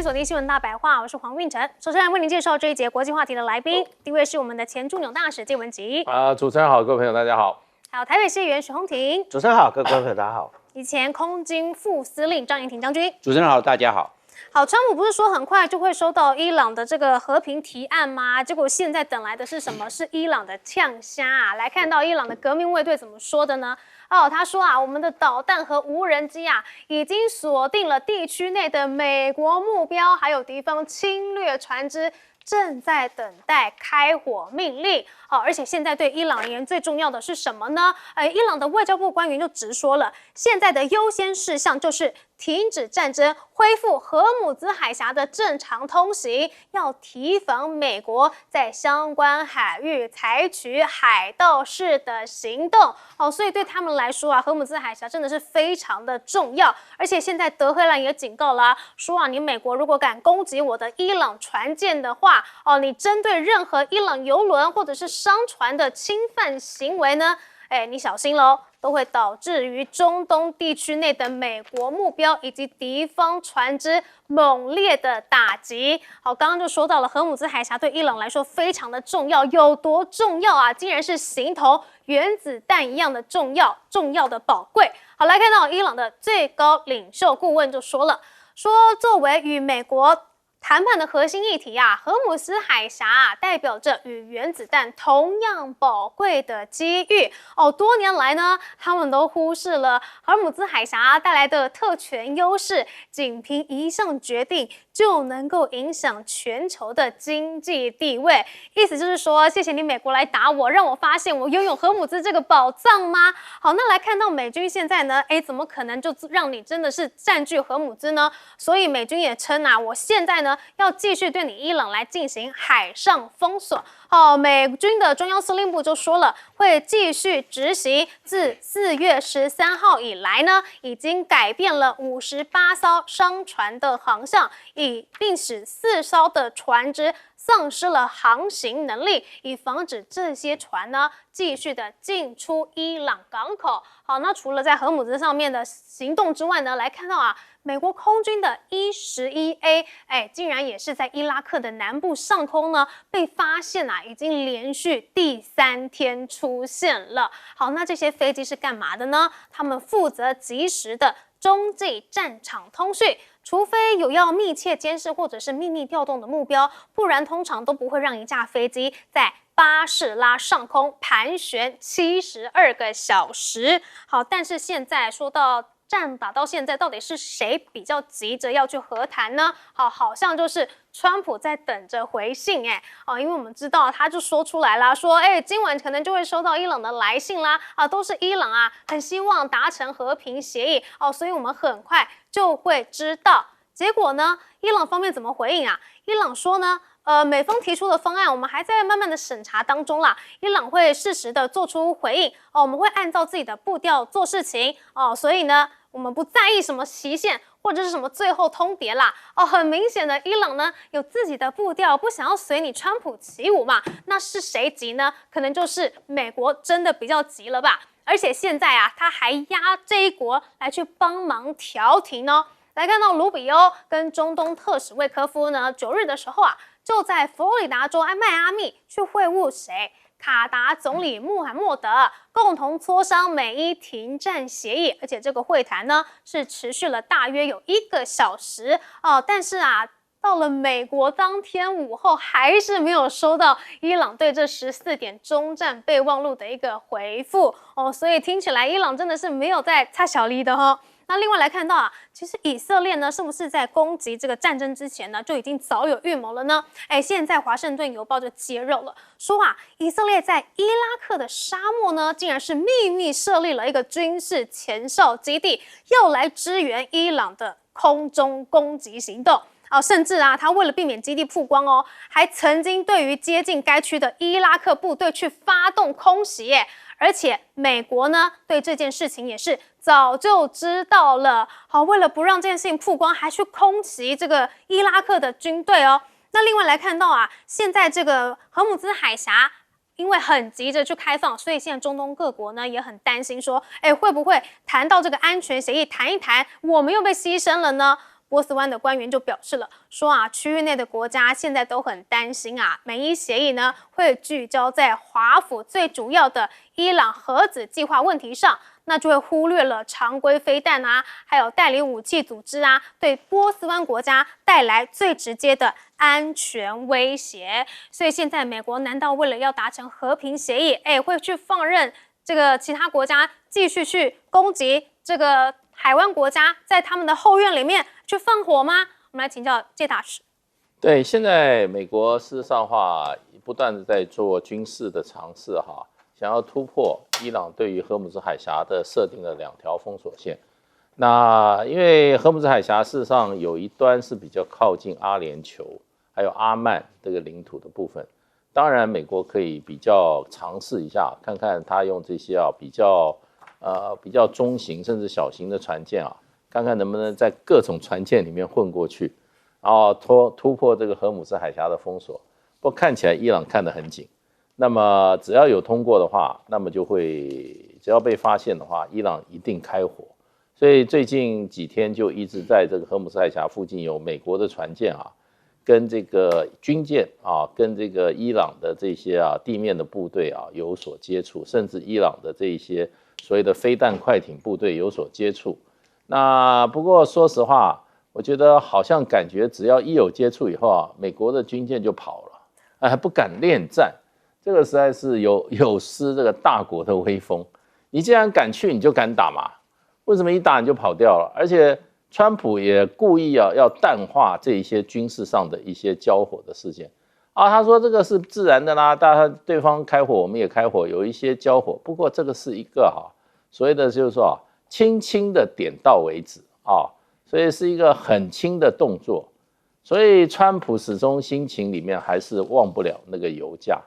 锁定新闻大白话，我是黄运成。首先来为您介绍这一节国际话题的来宾，第一位是我们的前驻纽大使谢文吉。主持人好，各位朋友大家好。还有台北市议员许宏庭。主持人好，各位朋友大家好。以前空军副司令张延廷将军。主持人好，大家好。好，川普不是说很快就会收到伊朗的这个和平提案吗？结果现在等来的是什么？是伊朗的呛虾啊！来看到伊朗的革命卫队怎么说的呢？他说啊，我们的导弹和无人机啊，已经锁定了地区内的美国目标，还有敌方侵略船只，正在等待开火命令。而且现在对伊朗而言最重要的是什么呢？伊朗的外交部官员就直说了，现在的优先事项就是停止战争，恢复荷姆兹海峡的正常通行，要提防美国在相关海域采取海盗式的行动。所以对他们来说啊，荷姆兹海峡真的是非常的重要。而且现在德黑兰也警告了，说啊，你美国如果敢攻击我的伊朗船舰的话，你针对任何伊朗油轮或者是商船的侵犯行为呢，你小心喽，都会导致于中东地区内的美国目标以及敌方船只猛烈的打击。好，刚刚就说到了荷姆兹海峡对伊朗来说非常的重要，有多重要啊？竟然是形同原子弹一样的重要的宝贵。好，来看到伊朗的最高领袖顾问就说了，说作为与美国谈判的核心议题啊，荷姆斯海峡代表着与原子弹同样宝贵的机遇。多年来呢，他们都忽视了荷姆斯海峡带来的特权优势，仅凭一项决定就能够影响全球的经济地位。意思就是说，谢谢你美国来打我，让我发现我拥有荷姆兹这个宝藏吗？好，那来看到美军现在呢，怎么可能就让你真的是占据荷姆兹呢？所以美军也称啊，我现在呢要继续对你伊朗来进行海上封锁。美军的中央司令部就说了，会继续执行自4月13号以来呢，已经改变了58艘商船的航向，并使4艘的船只丧失了航行能力，以防止这些船呢继续的进出伊朗港口。好，那除了在荷姆兹上面的行动之外呢，来看到啊，美国空军的E-11A，竟然也是在伊拉克的南部上空呢被发现已经连续第3天出现了。好，那这些飞机是干嘛的呢？他们负责及时的中继战场通讯，除非有要密切监视或者是秘密调动的目标，不然通常都不会让一架飞机在巴士拉上空盘旋72个小时。好，但是现在说到战打到现在，到底是谁比较急着要去和谈呢？好像就是川普在等着回信因为我们知道他就说出来啦，说今晚可能就会收到伊朗的来信啦，都是伊朗很希望达成和平协议所以我们很快就会知道。结果呢，伊朗方面怎么回应啊？伊朗说呢，美方提出的方案我们还在慢慢的审查当中啦，伊朗会适时的做出回应我们会按照自己的步调做事情所以呢，我们不在意什么期限或者是什么最后通牒啦很明显的，伊朗呢有自己的步调，不想要随你川普起舞嘛。那是谁急呢？可能就是美国真的比较急了吧。而且现在他还压这一国来去帮忙调停哦。来看到卢比欧跟中东特使魏科夫呢，9日的时候就在佛罗里达州迈阿密去会晤谁？卡达总理穆罕默德，共同磋商美伊停战协议，而且这个会谈呢是持续了大约有1个小时但是到了美国当天午后，还是没有收到伊朗对这14点中战备忘录的一个回复所以听起来伊朗真的是没有在插小梨的那另外来看到其实以色列呢，是不是在攻击这个战争之前呢，就已经早有预谋了呢？现在华盛顿邮报就揭露了，说以色列在伊拉克的沙漠呢，竟然是秘密设立了一个军事前哨基地，要来支援伊朗的空中攻击行动。甚至他为了避免基地曝光还曾经对于接近该区的伊拉克部队去发动空袭而且美国呢对这件事情也是早就知道了。好，为了不让这件事情曝光，还去空袭这个伊拉克的军队那另外来看到现在这个荷姆兹海峡因为很急着去开放，所以现在中东各国呢也很担心说，会不会谈到这个安全协议谈一谈，我们又被牺牲了呢？波斯湾的官员就表示了，说区域内的国家现在都很担心美伊协议呢会聚焦在华府最主要的伊朗核子计划问题上，那就会忽略了常规飞弹还有代理武器组织对波斯湾国家带来最直接的安全威胁。所以现在美国难道为了要达成和平协议，会去放任这个其他国家继续去攻击这个海湾国家，在他们的后院里面去放火吗？我们来请教介大使。对，现在美国事实上不断的在做军事的尝试想要突破伊朗对于荷姆兹海峡的设定的2条封锁线。那因为荷姆兹海峡事实上有一端是比较靠近阿联酋还有阿曼这个领土的部分，当然美国可以比较尝试一下，看看他用这些比较中型甚至小型的船舰看看能不能在各种船舰里面混过去，然后突破这个荷姆兹海峡的封锁。不过看起来伊朗看得很紧，那么只要有通过的话，那么只要被发现的话，伊朗一定开火。所以最近几天就一直在这个荷姆兹海峡附近有美国的船舰跟这个军舰跟这个伊朗的这些地面的部队有所接触，甚至伊朗的这一些所谓的飞弹快艇部队有所接触。那不过说实话，我觉得好像感觉只要一有接触以后美国的军舰就跑了，还不敢恋战，这个实在是有失这个大国的威风。你既然敢去，你就敢打嘛？为什么一打你就跑掉了？而且川普也故意要淡化这一些军事上的一些交火的事件他说这个是自然的啦，对方开火我们也开火，有一些交火，不过这个是一个所谓的就是说轻轻的点到为止所以是一个很轻的动作。所以川普始终心情里面还是忘不了那个油价，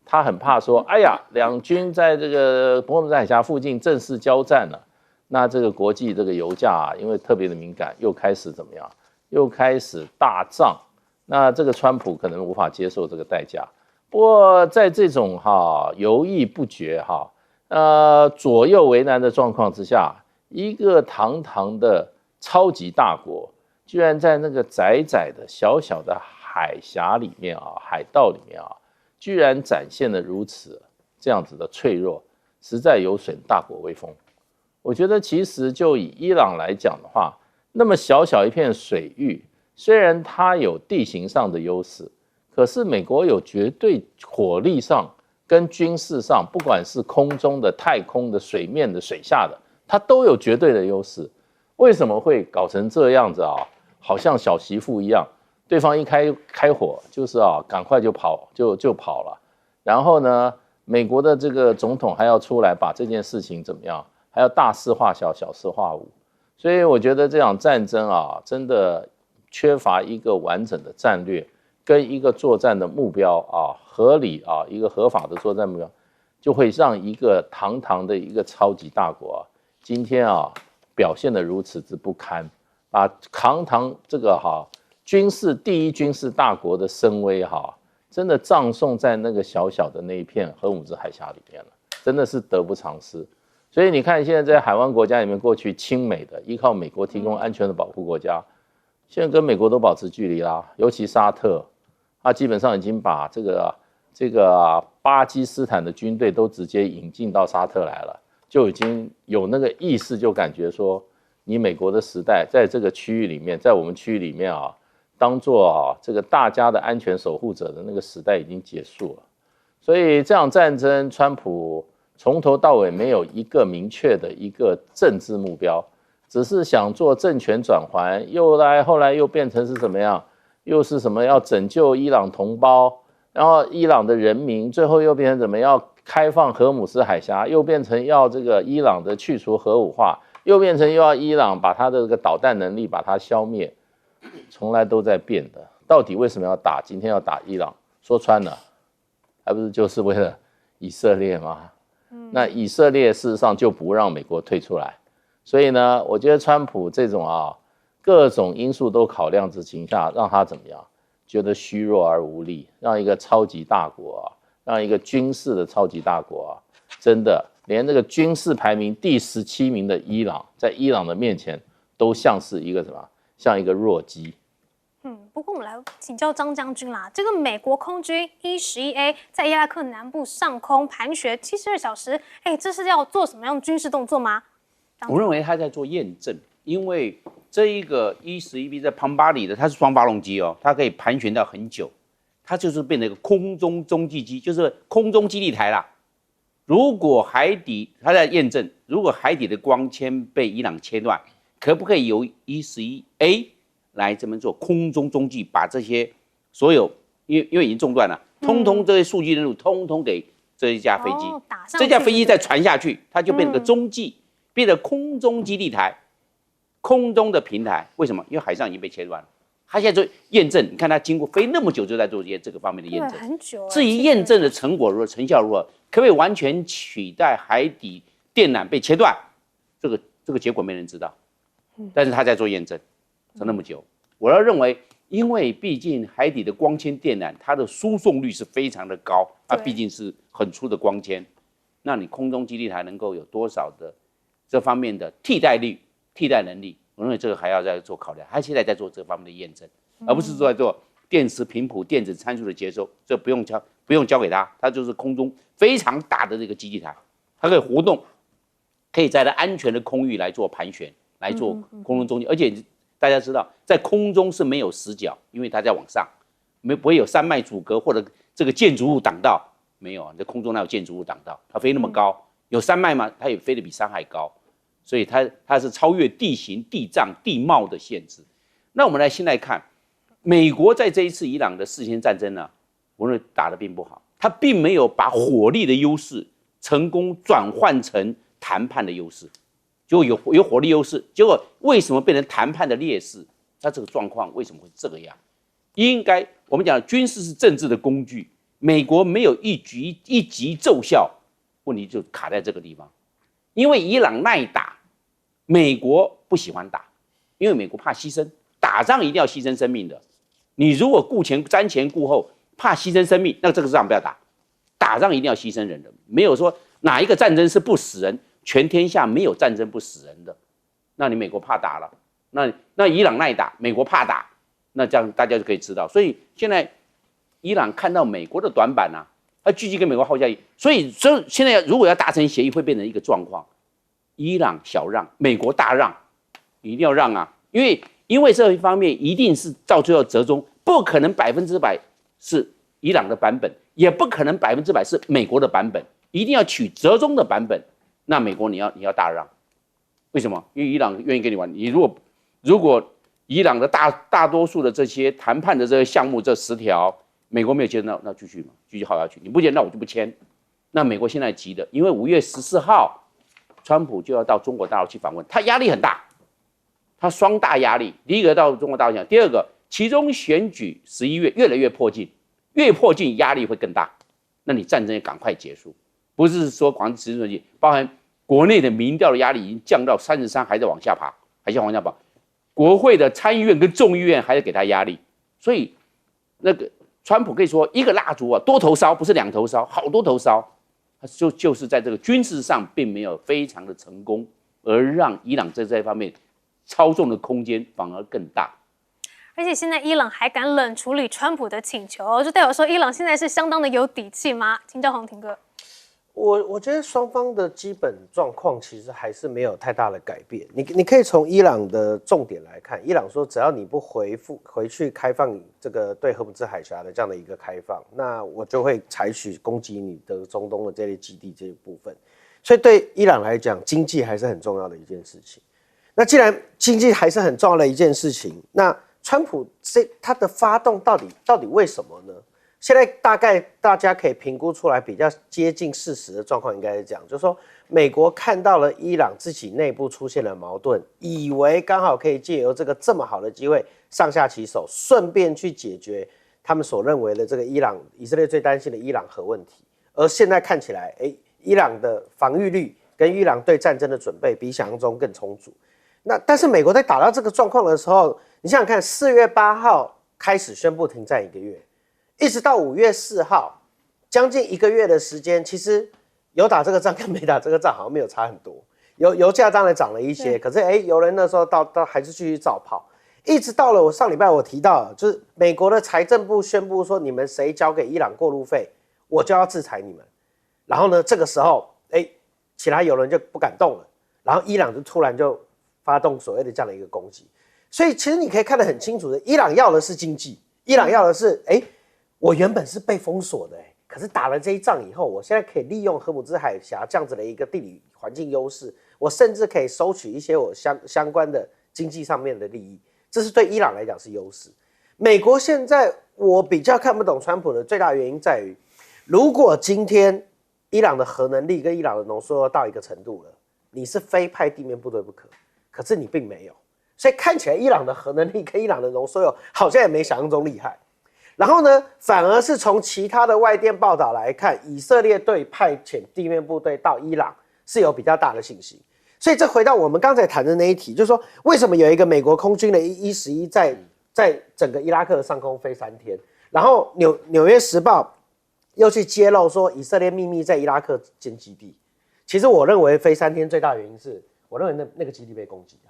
他很怕说哎呀，两军在这个荷姆兹海峡附近正式交战了，那这个国际这个油价因为特别的敏感，又开始怎么样？又开始大涨。那这个川普可能无法接受这个代价。不过在这种犹豫不决左右为难的状况之下，一个堂堂的超级大国，居然在那个窄窄的小小的海峡里面海道里面居然展现了如此这样子的脆弱，实在有损大国威风。我觉得其实就以伊朗来讲的话，那么小小一片水域，虽然它有地形上的优势，可是美国有绝对火力上跟军事上，不管是空中的、太空的、水面的、水下的，它都有绝对的优势。为什么会搞成这样子好像小媳妇一样，对方一开火就是赶快就跑了。然后呢，美国的这个总统还要出来把这件事情怎么样？还要大事化小，小事化无。所以我觉得这场战争真的缺乏一个完整的战略跟一个作战的目标合理一个合法的作战目标，就会让一个堂堂的一个超级大国今天表现得如此之不堪，把堂堂这个第一军事大国的声威真的葬送在那个小小的那一片荷姆兹海峡里面了，真的是得不偿失。所以你看，现在在海湾国家里面，过去亲美的、依靠美国提供安全的保护国家，现在跟美国都保持距离啦。尤其沙特，他基本上已经把这个巴基斯坦的军队都直接引进到沙特来了，就已经有那个意识，就感觉说，你美国的时代在这个区域里面，在我们区域里面当做这个大家的安全守护者的那个时代已经结束了。所以这场战争，川普从头到尾没有一个明确的一个政治目标，只是想做政权转换，后来又变成是怎么样？又是什么要拯救伊朗同胞，然后伊朗的人民，最后又变成怎么样？开放荷姆斯海峡，又变成要这个伊朗的去除核武化，又变成又要伊朗把他的这个导弹能力把它消灭，从来都在变的。到底为什么要打？今天要打伊朗，说穿了，还不是就是为了以色列吗？那以色列事实上就不让美国退出来，所以呢，我觉得川普这种各种因素都考量之情下，让他怎么样？觉得虚弱而无力，让一个超级大国让一个军事的超级大国真的连这个军事排名第17名的伊朗，在伊朗的面前都像是一个什么？像一个弱鸡。不过我们来请教张将军啦，这个美国空军E-11A 在伊拉克南部上空盘旋72小时，这是要做什么样的军事动作吗？我认为他在做验证，因为这一个E-11B 在庞巴里的，它是双发动机哦，它可以盘旋到很久，它就是变成一个空中中继机，就是空中基地台啦。如果海底，他在验证，如果海底的光纤被伊朗切断，可不可以由 E-11A 来这么做空中中继，把这些所有因为已经中断了，通通这些数据任务通通给这一架飞机，这架飞机再传下去，它就变成个中继，变成空中基地台、空中的平台。为什么？因为海上已经被切断了。它现在做验证，你看它经过飞那么久，就在做这个方面的验证，很久。至于验证的成果如何、成效如何，可不可以完全取代海底电缆被切断？这个结果没人知道。但是他在做验证，做那么久，我要认为，因为毕竟海底的光纤电缆，它的输送率是非常的高，它毕竟是很粗的光纤，那你空中基地台能够有多少的这方面的替代能力？我认为这个还要再做考量。他现在在做这方面的验证，而不是说在做电磁频谱、电子参数的接收，这不用交给他，他就是空中非常大的这个基地台，它可以活动，可以在它安全的空域来做盘旋。来做空中中继，而且大家知道，在空中是没有死角，因为它在往上，不会有山脉阻隔或者这个建筑物挡道，没有啊，你在空中哪有建筑物挡道？它飞那么高，有山脉吗？它也飞得比山还高，所以它是超越地形、地障、地貌的限制。那我们先来看，美国在这一次伊朗的4天战争呢，我认为打得并不好，它并没有把火力的优势成功转换成谈判的优势。就有火力优势，结果为什么变成谈判的劣势？它这个状况为什么会这个样？应该我们讲军事是政治的工具，美国没有一击奏效，问题就卡在这个地方。因为伊朗耐打，美国不喜欢打，因为美国怕牺牲，打仗一定要牺牲生命的。你如果瞻前顾后，怕牺牲生命，那这个仗不要打。打仗一定要牺牲人的，没有说哪一个战争是不死人。全天下没有战争不死人的，那你美国怕打了，那伊朗耐打，美国怕打，那这样大家就可以知道。所以现在伊朗看到美国的短板啊，他积极跟美国耗下去，所以现在如果要达成协议，会变成一个状况：伊朗小让，美国大让，一定要让啊，因为这一方面一定是到最后折中，不可能100%是伊朗的版本，也不可能100%是美国的版本，一定要取折中的版本。那美国你要大让，为什么？因为伊朗愿意跟你玩。你如果伊朗的大多数的这些谈判的这些项目这10条，美国没有签，那继续耗下去。你不签，那我就不签。那美国现在急的，因为5月14号，川普就要到中国大陆去访问，他压力很大，他双大压力。第一个到中国大陆讲，第二个其中选举11月越来越迫近，越迫近压力会更大。那你战争也赶快结束。不是说光持续性，包含国内的民调的压力已经降到33，还在往下爬，还在往下爬。国会的参议院跟众议院还在给他压力，所以那个川普可以说一个蜡烛啊，多头烧，不是2头烧，好多头烧。他就是在这个军事上并没有非常的成功，而让伊朗在这方面操纵的空间反而更大。而且现在伊朗还敢冷处理川普的请求，就代表说伊朗现在是相当的有底气吗？请教洪廷哥。我觉得双方的基本状况其实还是没有太大的改变。你可以从伊朗的重点来看，伊朗说只要你不回去开放这个对荷姆兹海峡的这样的一个开放，那我就会采取攻击你的中东的这类基地这一部分。所以对伊朗来讲，经济还是很重要的一件事情。那既然经济还是很重要的一件事情，那川普他的发动到底为什么呢？现在大概大家可以评估出来比较接近事实的状况，应该是这样，就是说美国看到了伊朗自己内部出现了矛盾，以为刚好可以借由这个这么好的机会上下其手，顺便去解决他们所认为的这个以色列最担心的伊朗核问题。而现在看起来，伊朗的防御力跟伊朗对战争的准备比想象中更充足。但是美国在打到这个状况的时候，你想想看，4月8号开始宣布停战1个月。一直到5月4号，将近1个月的时间，其实有打这个仗跟没打这个仗好像没有差很多。油价当然涨了一些，可是油人那时候到还是继续造炮。一直到了我上礼拜我提到，就是美国的财政部宣布说，你们谁交给伊朗过路费，我就要制裁你们。然后呢，这个时候，其他友人就不敢动了，然后伊朗就突然就发动所谓的这样的一个攻击。所以其实你可以看得很清楚的，伊朗要的是经济，伊朗要的是，我原本是被封锁的，可是打了这一仗以后，我现在可以利用荷姆兹海峡这样子的一个地理环境优势，我甚至可以收取一些我相关的经济上面的利益。这是对伊朗来讲是优势。美国现在我比较看不懂川普的最大原因在于，如果今天伊朗的核能力跟伊朗的浓缩到一个程度了，你是非派地面部队不可，可是你并没有，所以看起来伊朗的核能力跟伊朗的浓缩好像也没想象中厉害。然后呢，反而是从其他的外电报道来看，以色列队派遣地面部队到伊朗是有比较大的信心。所以这回到我们刚才谈的那一题，就是说为什么有一个美国空军的E-11在整个伊拉克的上空飞3天，然后纽约时报又去揭露说以色列秘密在伊拉克建基地。其实我认为飞3天最大的原因是，我认为那个基地被攻击啊。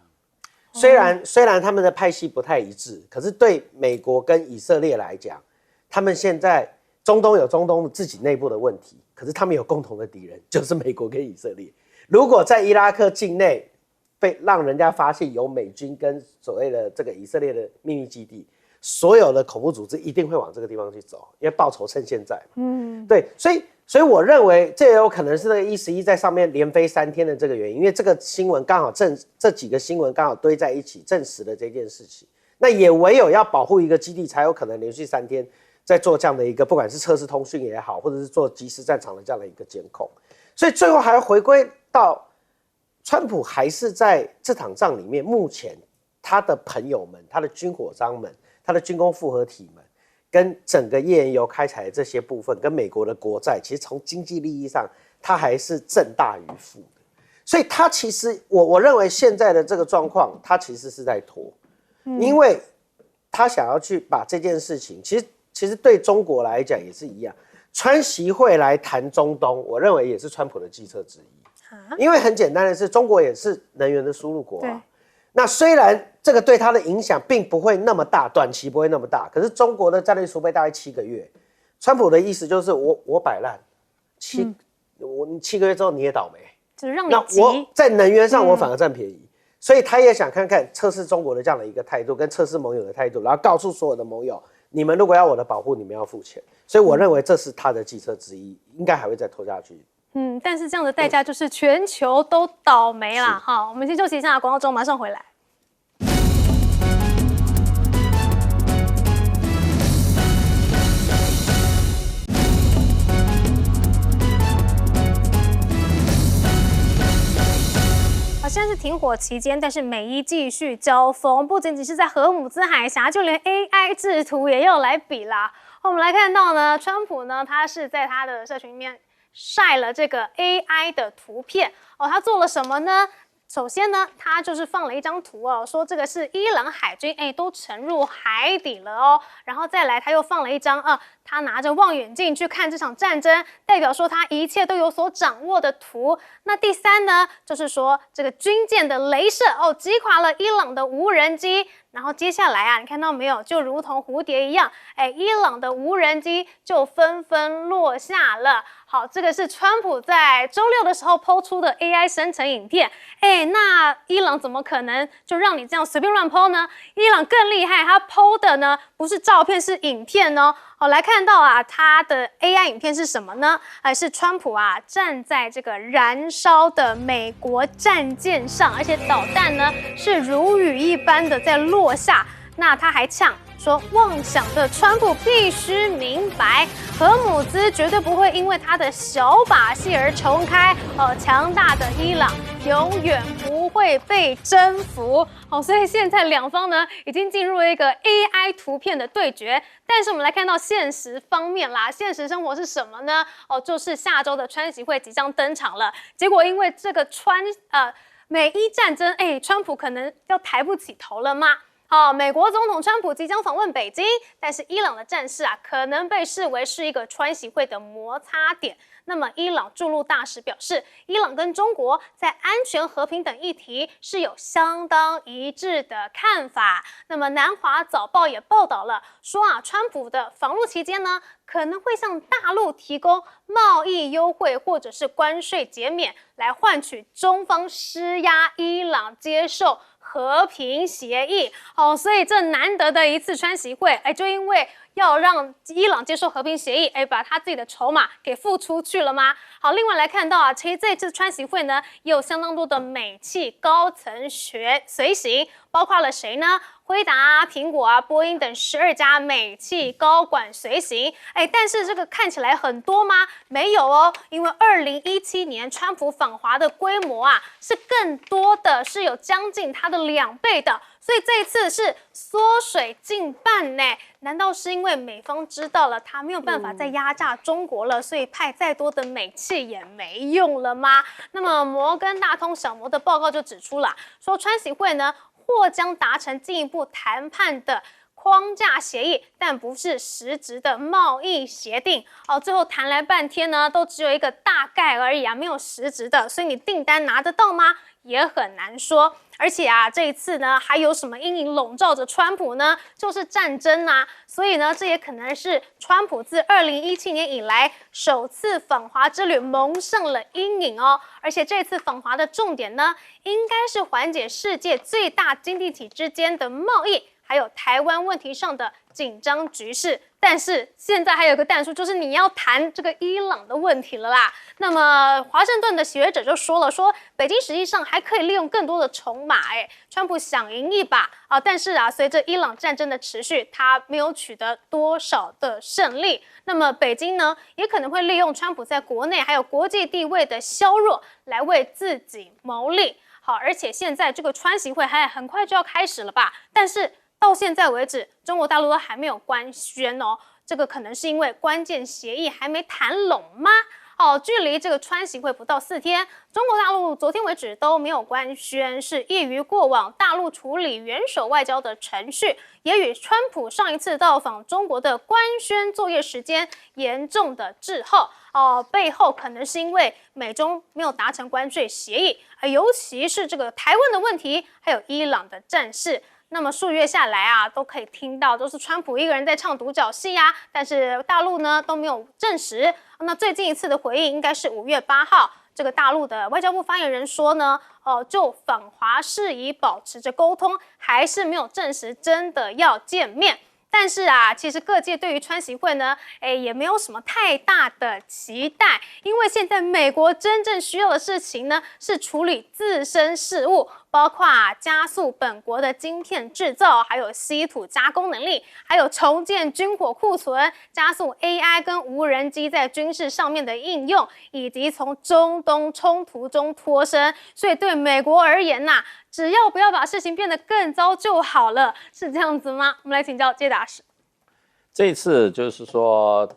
虽然他们的派系不太一致，可是对美国跟以色列来讲，他们现在中东有中东自己内部的问题，可是他们有共同的敌人，就是美国跟以色列。如果在伊拉克境内被让人家发现有美军跟所谓的这个以色列的秘密基地，所有的恐怖组织一定会往这个地方去走，因为报仇趁现在嘛。对，所以我认为这也有可能是那个E-11在上面连飞3天的这个原因，因为这个新闻刚好这几个新闻刚好堆在一起，证实了这件事情。那也唯有要保护一个基地，才有可能连续3天在做这样的一个，不管是测试通讯也好，或者是做即时战场的这样的一个监控。所以最后还要回归到川普还是在这场仗里面，目前他的朋友们、他的军火商们、他的军工复合体们，跟整个页岩油开采的这些部分，跟美国的国债，其实从经济利益上，他还是正大于负的。所以他其实我认为现在的这个状况，他其实是在拖，因为他想要去把这件事情，其实对中国来讲也是一样。川习会来谈中东，我认为也是川普的计策之一，因为很简单的是，中国也是能源的输入国啊。那虽然这个对它的影响并不会那么大，短期不会那么大，可是中国的战略储备大概7个月，川普的意思就是我摆烂，7个月之后你也倒霉，只让你急。那我在能源上我反而占便宜，所以他也想看看测试中国的这样的一个态度，跟测试盟友的态度，然后告诉所有的盟友，你们如果要我的保护，你们要付钱。所以我认为这是他的计策之一，应该还会再拖下去。但是这样的代价就是全球都倒霉啦。好，我们先休息一下，广告中马上回来。现在是停火期间，但是美伊继续交锋，不仅仅是在荷姆兹海峡，就连 AI 制图也要来比啦。我们来看到呢，川普呢，他是在他的社群里面晒了这个 AI 的图片哦，他做了什么呢？首先呢，他就是放了一张图哦，说这个是伊朗海军都沉入海底了哦。然后再来，他又放了一张他拿着望远镜去看这场战争，代表说他一切都有所掌握的图。那第三呢，就是说这个军舰的雷射击垮了伊朗的无人机。然后接下来啊，你看到没有？就如同蝴蝶一样，伊朗的无人机就纷纷落下了。好，这个是川普在周6的时候抛出的 AI 生成影片。那伊朗怎么可能就让你这样随便乱抛呢？伊朗更厉害，他抛的呢不是照片，是影片哦。好，来看到啊，他的 AI 影片是什么呢？是川普啊站在这个燃烧的美国战舰上，而且导弹呢是如雨一般的在落下。那他还呛说，妄想的川普必须明白，荷姆兹绝对不会因为他的小把戏而重开。强大的伊朗永远不会被征服。所以现在两方呢已经进入了一个 AI 图片的对决。但是我们来看到现实方面啦，现实生活是什么呢？就是下周的川习会即将登场了。结果因为这个美伊战争，川普可能要抬不起头了吗？美国总统川普即将访问北京，但是伊朗的战事啊，可能被视为是一个川习会的摩擦点。那么伊朗驻陆大使表示，伊朗跟中国在安全、和平等议题是有相当一致的看法。那么南华早报也报道了，说川普的访陆期间呢，可能会向大陆提供贸易优惠或者是关税减免，来换取中方施压伊朗接受和平协议。所以这难得的一次川习会，就因为要让伊朗接受和平协议，把他自己的筹码给付出去了吗？好，另外来看到其实这次川习会呢，也有相当多的美企高层随行，包括了谁呢？辉达、苹果波音等12家美企高管随行。但是这个看起来很多吗？没有哦，因为2017年川普访华的规模是更多的，是有将近他的2倍的。所以这一次是缩水近半呢？难道是因为美方知道了他没有办法再压榨中国了，所以派再多的美企也没用了吗？那么摩根大通小摩的报告就指出了，说川习会呢或将达成进一步谈判的框架协议，但不是实质的贸易协定。最后谈来半天呢，都只有一个大概而已没有实质的，所以你订单拿得到吗？也很难说。而且这一次呢，还有什么阴影笼罩着川普呢？就是战争所以呢，这也可能是川普自2017年以来首次访华之旅蒙上了阴影哦。而且这次访华的重点呢，应该是缓解世界最大经济体之间的贸易，还有台湾问题上的紧张局势。但是现在还有个但书，就是你要谈这个伊朗的问题了啦。那么华盛顿的学者就说了，说北京实际上还可以利用更多的筹码。川普想赢一把但是随着伊朗战争的持续，他没有取得多少的胜利。那么北京呢，也可能会利用川普在国内还有国际地位的削弱，来为自己谋利。好，而且现在这个川习会还很快就要开始了吧？但是到现在为止，中国大陆都还没有官宣哦。这个可能是因为关键协议还没谈拢吗？距离这个川习会不到4天，中国大陆昨天为止都没有官宣，是异于过往大陆处理元首外交的程序，也与川普上一次到访中国的官宣作业时间严重的滞后。背后可能是因为美中没有达成关税协议，尤其是这个台湾的问题，还有伊朗的战事。那么数月下来都可以听到都是川普一个人在唱独角戏但是大陆呢都没有证实。那最近一次的回应应该是5月8号，这个大陆的外交部发言人说呢，就访华事宜保持着沟通，还是没有证实真的要见面。但是其实各界对于川习会呢，也没有什么太大的期待，因为现在美国真正需要的事情呢，是处理自身事务，包括加速本国的晶片制造，还有稀土加工能力，还有重建军火库存，加速 AI 跟无人机在军事上面的应用，以及从中东冲突中脱身。所以对美国而言只要不要把事情变得更糟就好了，是这样子吗？我们来请教介大使。这一次就是说，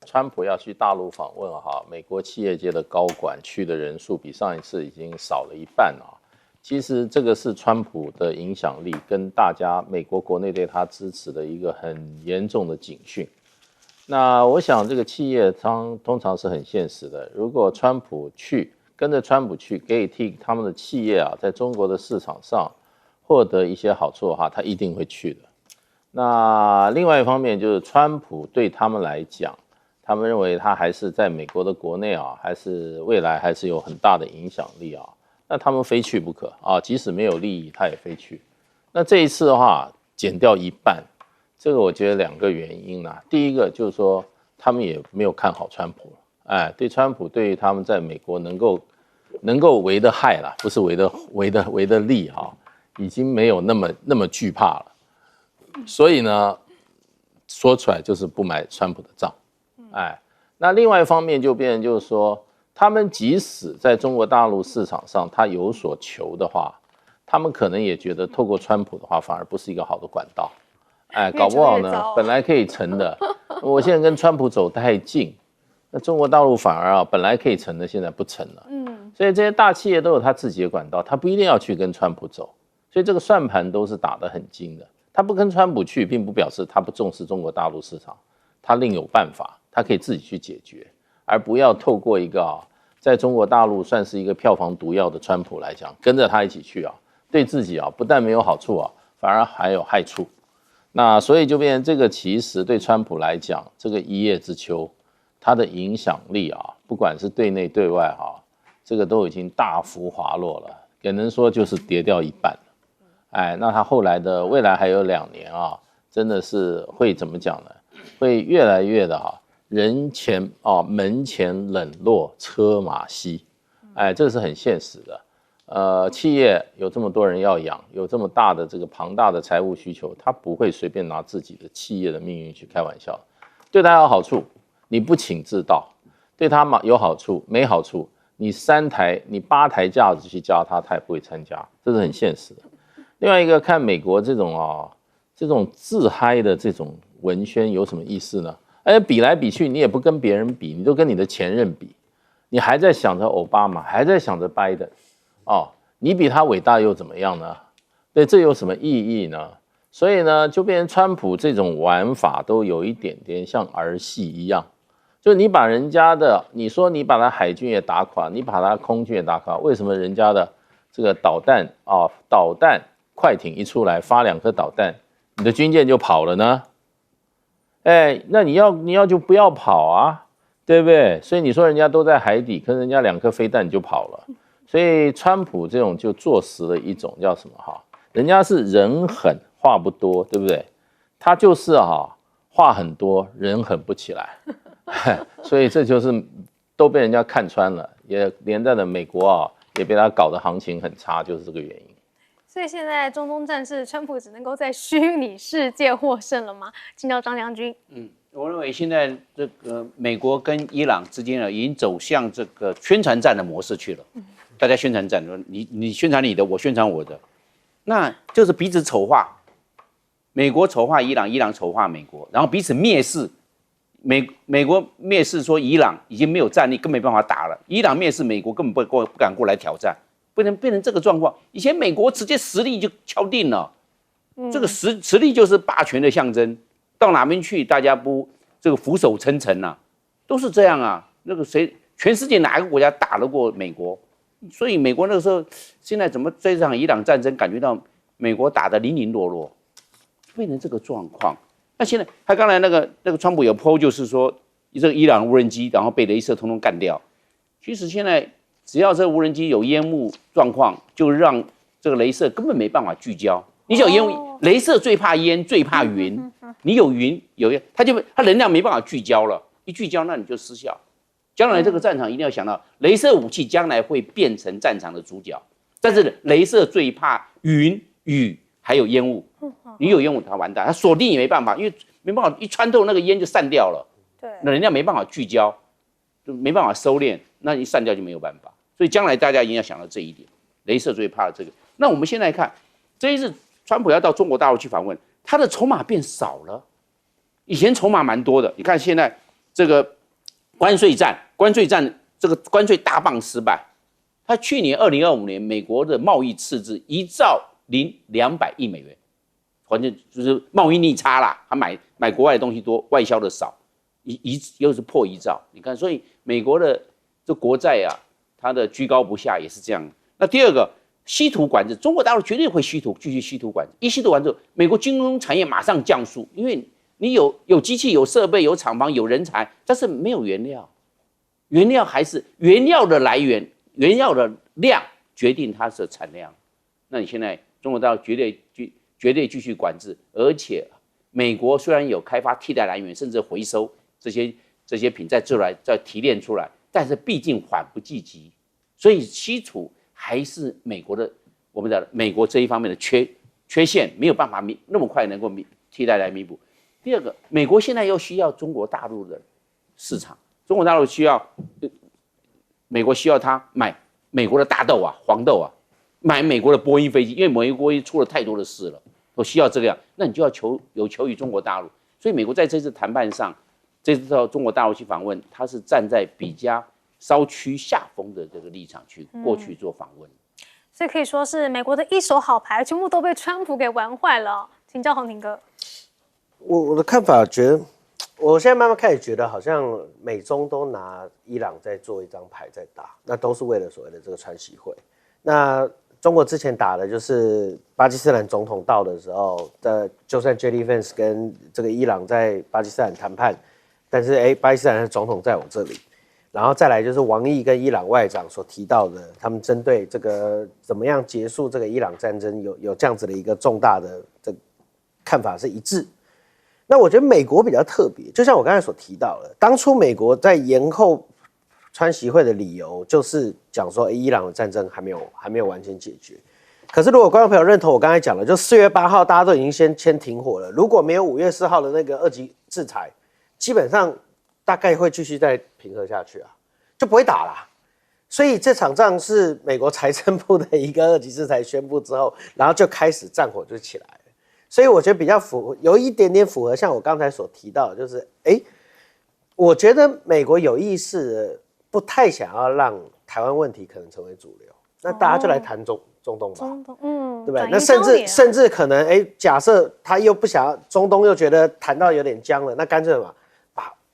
川普要去大陆访问美国企业界的高管去的人数比上一次已经少了一半其实这个是川普的影响力跟大家美国国内对他支持的一个很严重的警讯。那我想这个企业通常是很现实的，如果川普去，跟着川普去，可以替他们的企业在中国的市场上获得一些好处的话，他一定会去的。那另外一方面就是川普对他们来讲，他们认为他还是在美国的国内还是未来还是有很大的影响力那他们非去不可即使没有利益他也非去。那这一次的话减掉一半，这个我觉得2个原因第一个就是说他们也没有看好川普，对川普对于他们在美国能够为的害啦，不是为的利已经没有那么惧怕了。所以呢，说出来就是不买川普的账。那另外一方面就变成就是说，他们即使在中国大陆市场上他有所求的话，他们可能也觉得透过川普的话反而不是一个好的管道。搞不好呢本来可以成的，我现在跟川普走太近，那中国大陆反而本来可以成的现在不成了。所以这些大企业都有他自己的管道，他不一定要去跟川普走，所以这个算盘都是打得很精的。他不跟川普去，并不表示他不重视中国大陆市场，他另有办法，他可以自己去解决。而不要透过一个在中国大陆算是一个票房毒药的川普来讲，跟着他一起去对自己不但没有好处反而还有害处。那所以就变成这个，其实对川普来讲，这个一叶知秋，它的影响力不管是对内对外这个都已经大幅滑落了，也能说就是跌掉一半了。那他后来的未来还有2年真的是会怎么讲呢？会越来越的人前门前冷落车马稀，这是很现实的。企业有这么多人要养，有这么大的这个庞大的财务需求，他不会随便拿自己的企业的命运去开玩笑。对他有好处，你不请自到；对他有好处，没好处，你8台架子去加他，他也不会参加，这是很现实的。另外一个，看美国这种自嗨的这种文宣有什么意思呢？比来比去，你也不跟别人比，你都跟你的前任比，你还在想着奥巴马，还在想着拜登，你比他伟大又怎么样呢？对，这有什么意义呢？所以呢，就变成川普这种玩法都有一点点像儿戏一样，就你把人家的，你说你把他海军也打垮，你把他空军也打垮，为什么人家的这个导弹快艇一出来发2颗导弹，你的军舰就跑了呢？那你要就不要跑对不对？所以你说人家都在海底，可是人家2颗飞弹就跑了。所以川普这种就坐实了一种叫什么人家是人狠话不多，对不对？他就是话很多，人狠不起来。所以这就是都被人家看穿了，也连带的美国也被他搞得行情很差，就是这个原因。所以现在中东战事，川普只能够在虚拟世界获胜了吗？请教张将军。我认为现在这个美国跟伊朗之间已经走向这个宣传战的模式去了。大家宣传战，你宣传你的，我宣传我的，那就是彼此丑化，美国丑化伊朗，伊朗丑化美国，然后彼此蔑视。美国蔑视说伊朗已经没有战力，更没办法打了。伊朗蔑视美国，根本不敢过来挑战，不能变成这个状况。以前美国直接实力就敲定了，这个实力就是霸权的象征。到哪边去，大家不这个俯首称臣都是这样那个全世界哪一个国家打得过美国？所以美国那个时候，现在怎么这场伊朗战争感觉到美国打得零零落落，变成这个状况。那现在他刚才那个川普有 po， 就是说这个伊朗无人机，然后被雷射通通干掉。其实现在只要这无人机有烟雾状况，就让这个雷射根本没办法聚焦。你有烟雾，雷射最怕烟，最怕云。你有云有烟，它能量没办法聚焦了，一聚焦那你就失效。将来这个战场一定要想到，雷射武器将来会变成战场的主角，但是雷射最怕云、雨还有烟雾。你有烟雾，它完蛋，它锁定也没办法，因为没办法一穿透那个烟就散掉了。对，能量没办法聚焦，就没办法收敛，那一散掉就没有办法。所以将来大家一定要想到这一点，雷射最怕的这个。那我们现在看，这一次川普要到中国大陆去访问，他的筹码变少了，以前筹码蛮多的。你看现在这个关税战这个关税大棒失败，他去年2025年美国的贸易赤字1兆200亿美元，关键就是贸易逆差啦，他买国外的东西多，外销的少，又是破1兆。你看，所以美国的这国债它的居高不下也是这样。那第二个，稀土管制，中国大陆绝对会继续稀土管制，一稀土管制，美国金融产业马上降速，因为你有机器、有设备、有厂房、有人才，但是没有原料，原料还是原料的来源，原料的量决定它的产量。那你现在中国大陆绝对继续管制，而且美国虽然有开发替代来源，甚至回收这些品再提炼出来，但是毕竟缓不济急，所以稀土还是我们的美国这一方面的缺陷，没有办法那么快能够替代来弥补。第二个，美国现在又需要中国大陆的市场，中国大陆美国需要它买美国的大豆黄豆买美国的波音飞机，因为美国波音出了太多的事了，我需要这个样，那你就要求于中国大陆。所以美国在这次谈判上，这次到中国大陆去访问，他是站在比较稍趋下风的这个立场去过去做访问。所以可以说是美国的一手好牌全部都被川普给玩坏了。请教洪庭哥。我的看法觉得，我现在慢慢开始觉得，好像美中都拿伊朗在做一张牌在打，那都是为了所谓的这个川习会。那中国之前打的就是巴基斯坦总统到的时候，就算 JD Vance 跟这个伊朗在巴基斯坦谈判，但是巴基斯坦的总统在我这里，然后再来就是王毅跟伊朗外长所提到的，他们针对这个怎么样结束这个伊朗战争有这样子的一个重大的这个看法是一致。那我觉得美国比较特别，就像我刚才所提到的，当初美国在延后川习会的理由就是讲说，伊朗的战争还没有完全解决。可是如果观众朋友认同我刚才讲的，就4月8号大家都已经先停火了，如果没有5月4号的那个2级制裁，基本上大概会继续再平和下去啊，就不会打啦。所以这场仗是美国财政部的一个2级制裁宣布之后，然后就开始战火就起来了。所以我觉得比较有一点点符合像我刚才所提到的，就是我觉得美国有意识的不太想要让台湾问题可能成为主流，那大家就来谈中东吧，对不对？那甚至可能假设他又不想要中东，又觉得谈到有点僵了，那干脆嘛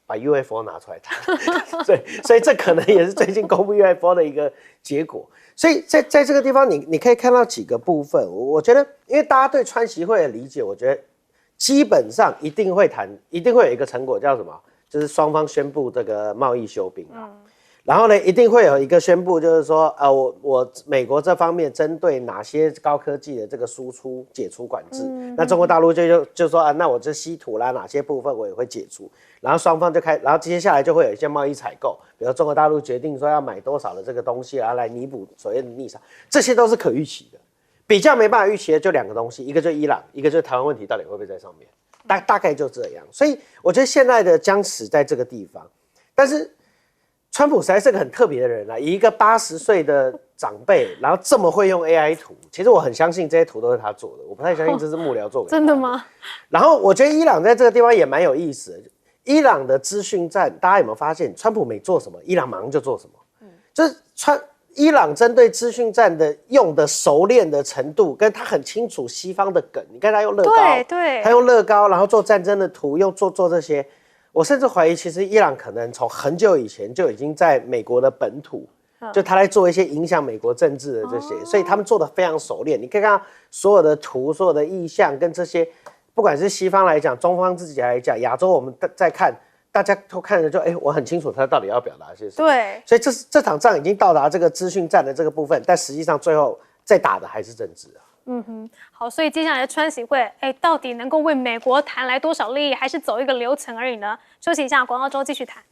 把 UFO 拿出来谈，所以这可能也是最近公布 UFO 的一个结果。所以在这个地方你可以看到几个部分，我觉得因为大家对川习会的理解，我觉得基本上一定会有一个成果叫什么，就是双方宣布这个贸易休兵啊。然后呢，一定会有一个宣布，就是说，我美国这方面针对哪些高科技的这个输出解除管制，那中国大陆就说那我这稀土啦哪些部分我也会解除，然后双方然后接下来就会有一些贸易采购，比如中国大陆决定说要买多少的这个东西，然后来弥补所谓的逆差，这些都是可预期的。比较没办法预期的就2个东西，一个就是伊朗，一个就是台湾问题到底会不会在上面，大概就这样。所以我觉得现在的僵持在这个地方，但是川普实在是个很特别的人以一个80岁的长辈，然后这么会用 AI 图，其实我很相信这些图都是他做的，我不太相信这是幕僚做的。真的吗？然后我觉得伊朗在这个地方也蛮有意思的，伊朗的资讯战，大家有没有发现，川普没做什么，伊朗马上就做什么？就是伊朗针对资讯战的用的熟练的程度，跟他很清楚西方的梗，你看他用乐高，对，他用乐高，然后做战争的图，做这些。我甚至怀疑，其实伊朗可能从很久以前就已经在美国的本土，就他在做一些影响美国政治的这些，所以他们做的非常熟练。你可以看到所有的图、所有的意象跟这些，不管是西方来讲、中方自己来讲、亚洲我们在看，大家都看着就我很清楚他到底要表达些什么。对，所以这场仗已经到达这个资讯战的这个部分，但实际上最后再打的还是政治啊。好，所以接下来的川习会，到底能够为美国谈来多少利益，还是走一个流程而已呢？休息一下，广告之后继续谈。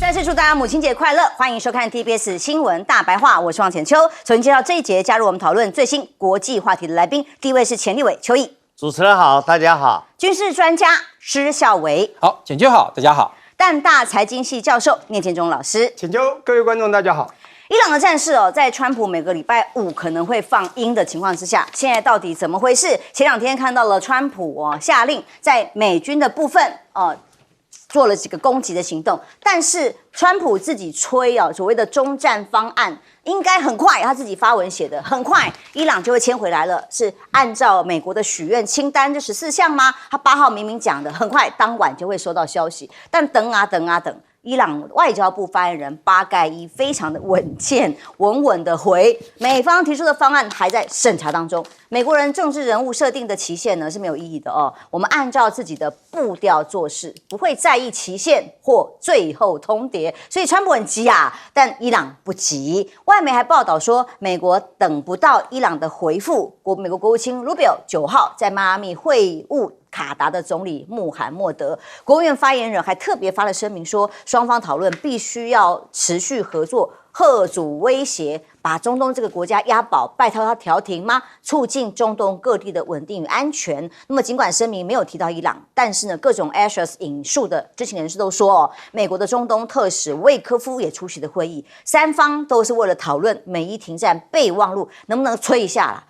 再次祝大家母亲节快乐！欢迎收看 TBS 新闻大白话，我是王浅秋。首先介绍这一节加入我们讨论最新国际话题的来宾，第一位是前立委邱毅，主持人好，大家好；军事专家施孝维，好，简秋好，大家好；淡大财经系教授聂建中老师，请求各位观众大家好。伊朗的战事在川普每个礼拜5可能会放鹰的情况之下，现在到底怎么回事？前2天看到了川普下令在美军的部分做了几个攻击的行动，但是川普自己吹所谓的中战方案应该很快，他自己发文写的很快，伊朗就会签回来了，是按照美国的许愿清单这14项吗？他8号明明讲的，很快当晚就会收到消息，但等，伊朗外交部发言人巴盖伊非常的稳健，稳稳的回，美方提出的方案还在审查当中。美国人政治人物设定的期限呢是没有意义的我们按照自己的步调做事，不会在意期限或最后通牒。所以川普很急但伊朗不急。外媒还报道说，美国等不到伊朗的回复，美国国务卿 Rubio 9号在迈阿密会晤卡达的总理穆罕默德，国务院发言人还特别发了声明说，双方讨论必须要持续合作，嚇阻威胁，把中东这个国家押宝，拜托他调停吗？促进中东各地的稳定与安全。那么尽管声明没有提到伊朗，但是呢，各种 Axios 引述的知情人士都说美国的中东特使魏科夫也出席了会议，三方都是为了讨论美伊停战备忘录能不能催一下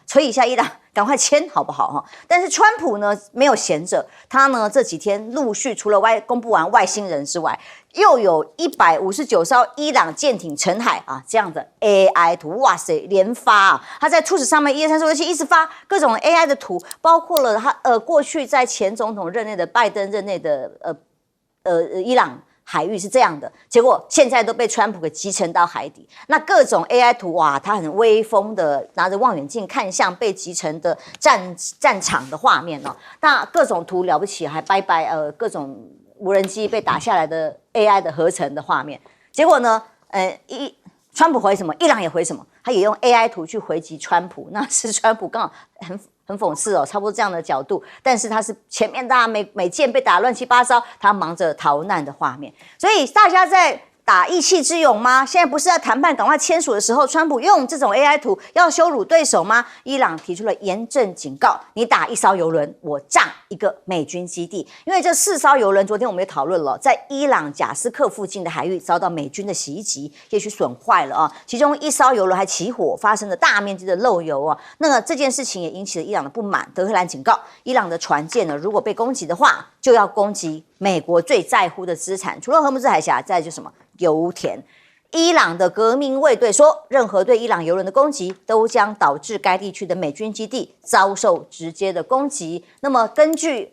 伊朗赶快签好不好但是川普呢没有闲着，他呢这几天陆续除了公布完外星人之外，又有159艘伊朗舰艇沉海啊，这样的 AI 图，哇塞，连发啊！他在 Truth 上面1、2、3、4、5、6、7一直发各种 AI 的图，包括了他过去在前总统任内的拜登任内的伊朗海域是这样的，结果现在都被川普给集成到海底。那各种 AI 图哇，他很威风的拿着望远镜看向被集成的战场的画面哦。那各种图了不起，还各种无人机被打下来的 AI 的合成的画面。结果呢，川普回什么，伊朗也回什么，他也用 AI 图去回击川普。那是川普刚好很讽刺哦，差不多这样的角度，但是他是前面大家美舰被打乱七八糟，他忙着逃难的画面，所以大家在打意气之勇吗？现在不是在谈判赶快签署的时候，川普用这种 AI 图要羞辱对手吗？伊朗提出了严正警告，你打一艘油轮，我炸一个美军基地。因为这4艘油轮，昨天我们也讨论了，在伊朗贾斯克附近的海域遭到美军的袭击，也许损坏了啊。其中1艘油轮还起火，发生了大面积的漏油啊。那么这件事情也引起了伊朗的不满。德黑兰警告，伊朗的船舰呢，如果被攻击的话，就要攻击美国最在乎的资产，除了荷姆兹海峡，再就是什么？油田。伊朗的革命卫队说，任何对伊朗油轮的攻击都将导致该地区的美军基地遭受直接的攻击。那么根据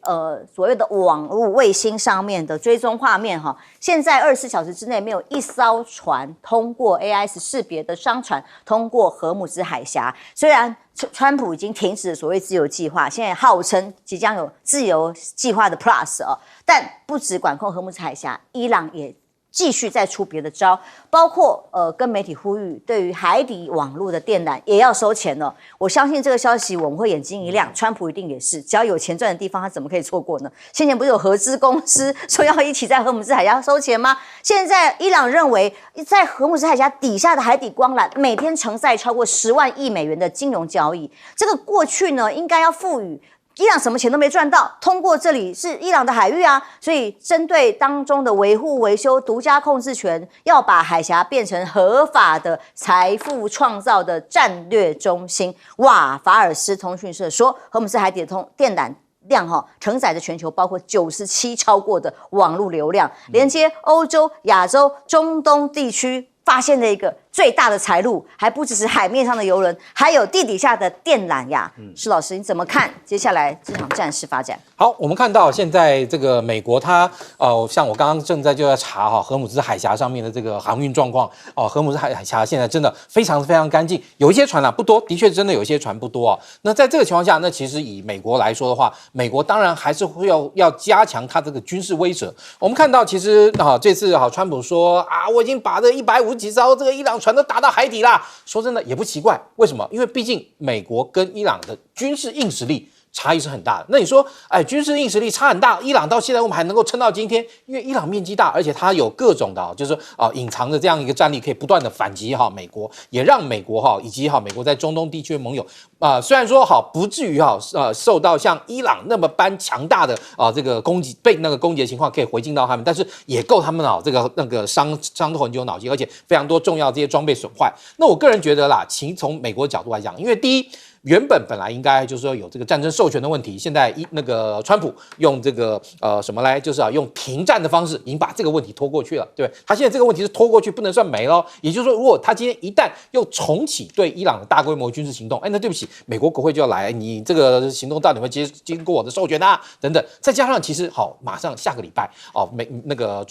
所谓的网络卫星上面的追踪画面哈，现在24小时之内没有1艘船通过 AIS 识别的商船通过荷姆兹海峡。虽然川普已经停止了所谓自由计划，现在号称即将有自由计划的 Plus 但不只管控荷姆兹海峡，伊朗也继续再出别的招，包括跟媒体呼吁，对于海底网络的电缆也要收钱了。我相信这个消息我们会眼睛一亮，川普一定也是，只要有钱赚的地方，他怎么可以错过呢？先前不是有合资公司说要一起在荷姆兹海峡收钱吗？现在伊朗认为，在荷姆兹海峡底下的海底光缆每天承载超过10万亿美元的金融交易，这个过去呢应该要赋予。伊朗什么钱都没赚到，通过这里是伊朗的海域啊，所以针对当中的维护、维修、独家控制权，要把海峡变成合法的财富创造的战略中心。哇，法尔斯通讯社说，荷姆斯海底的电缆量承载着全球包括97超过的网络流量，连接欧洲、亚洲、中东地区。发现了一个最大的财路，还不只是海面上的邮轮，还有地底下的电缆呀。施老师，你怎么看接下来这场战事发展？好，我们看到现在这个美国它像我刚刚正在就在查荷姆兹海峡上面的这个航运状况荷姆兹海峡现在真的非常干净，有一些船不多，的确真的有一些船不多那在这个情况下，那其实以美国来说的话，美国当然还是会要加强它这个军事威慑。我们看到其实这次川普说我已经把这150几艘这个伊朗船都打到海底啦。说真的也不奇怪，为什么？因为毕竟美国跟伊朗的军事硬实力差异是很大的。那你说，军事硬实力差很大，伊朗到现在我们还能够撑到今天，因为伊朗面积大，而且它有各种的，就是隐藏的这样一个战力，可以不断的反击美国，也让美国以及美国在中东地区的盟友虽然说不至于受到像伊朗那么般强大的这个攻击被那个攻击的情况可以回敬到他们，但是也够他们这个那个伤透很久脑筋，而且非常多重要这些装备损坏。那我个人觉得啦，从美国的角度来讲，因为第一。本来应该就是说有这个战争授权的问题，现在那个川普用这个什么来，就是用停战的方式已经把这个问题拖过去了，对不对？他现在这个问题是拖过去，不能算没了。也就是说，如果他今天一旦又重启对伊朗的大规模军事行动，那对不起，美国国会就要来，你这个行动到底会经过我的授权等等。再加上其实马上下个礼拜那个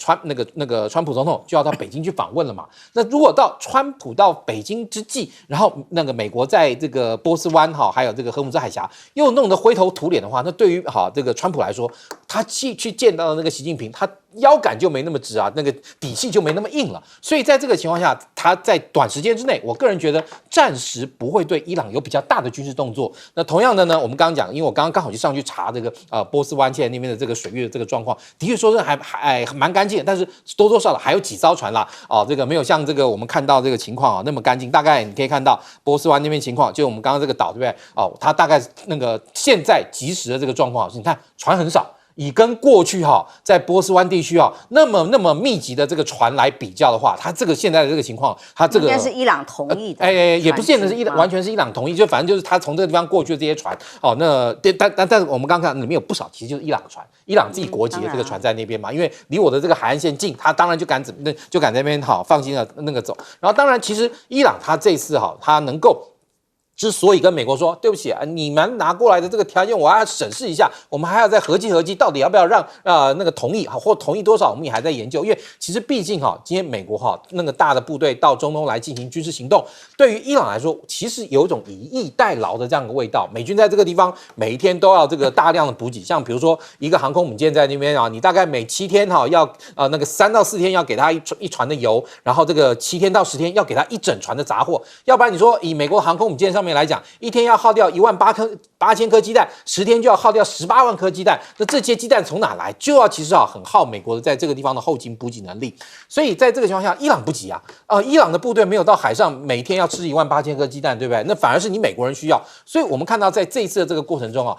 川普总统就要到北京去访问了嘛。那如果到川普到北京之际，然后那个美国在这个波斯湾还有这个荷姆兹海峡又弄得灰头土脸的话，那对于这个川普来说，他去见到那个习近平，他腰杆就没那么直那个底气就没那么硬了。所以在这个情况下，他在短时间之内，我个人觉得暂时不会对伊朗有比较大的军事动作。那同样的呢，我们刚刚讲，因为我刚好就上去查这个波斯湾现在那边的这个水域的这个状况，的确说是还蛮干净的，但是多多少少还有几艘船啦这个没有像这个我们看到这个情况那么干净。大概你可以看到波斯湾那边情况，就我们刚刚这个岛对不对它大概那个现在即时的这个状况是，你看船很少。以跟过去在波斯湾地区那么密集的这个船来比较的话，它这个现在的这个情况，它这个应该是伊朗同意的，也不见得是完全是伊朗同意，就反正就是他从这个地方过去的这些船，但我们刚看里面有不少其实就是伊朗船，伊朗自己国籍的这个船在那边嘛，因为离我的这个海岸线近，他当然就敢在那边放心的那个走。然后当然其实伊朗他这次他能够。之所以跟美国说对不起啊，你们拿过来的这个条件我要审视一下，我们还要再合计，到底要不要让那个同意或同意多少，我们也还在研究。因为其实毕竟今天美国那个大的部队到中东来进行军事行动，对于伊朗来说，其实有一种以逸待劳的这样的味道。美军在这个地方每一天都要这个大量的补给，像比如说一个航空母舰在那边你大概每7天要那个3到4天要给他一船的油，然后这个7天到10天要给他一整船的杂货，要不然你说以美国航空母舰上面来讲，一天要耗掉18000颗鸡蛋，10天就要耗掉18万颗鸡蛋。那这些鸡蛋从哪来？就要其实很耗美国的在这个地方的后勤补给能力。所以在这个情况下，伊朗不急啊，伊朗的部队没有到海上每天要吃18000颗鸡蛋，对不对？那反而是你美国人需要。所以我们看到在这一次的这个过程中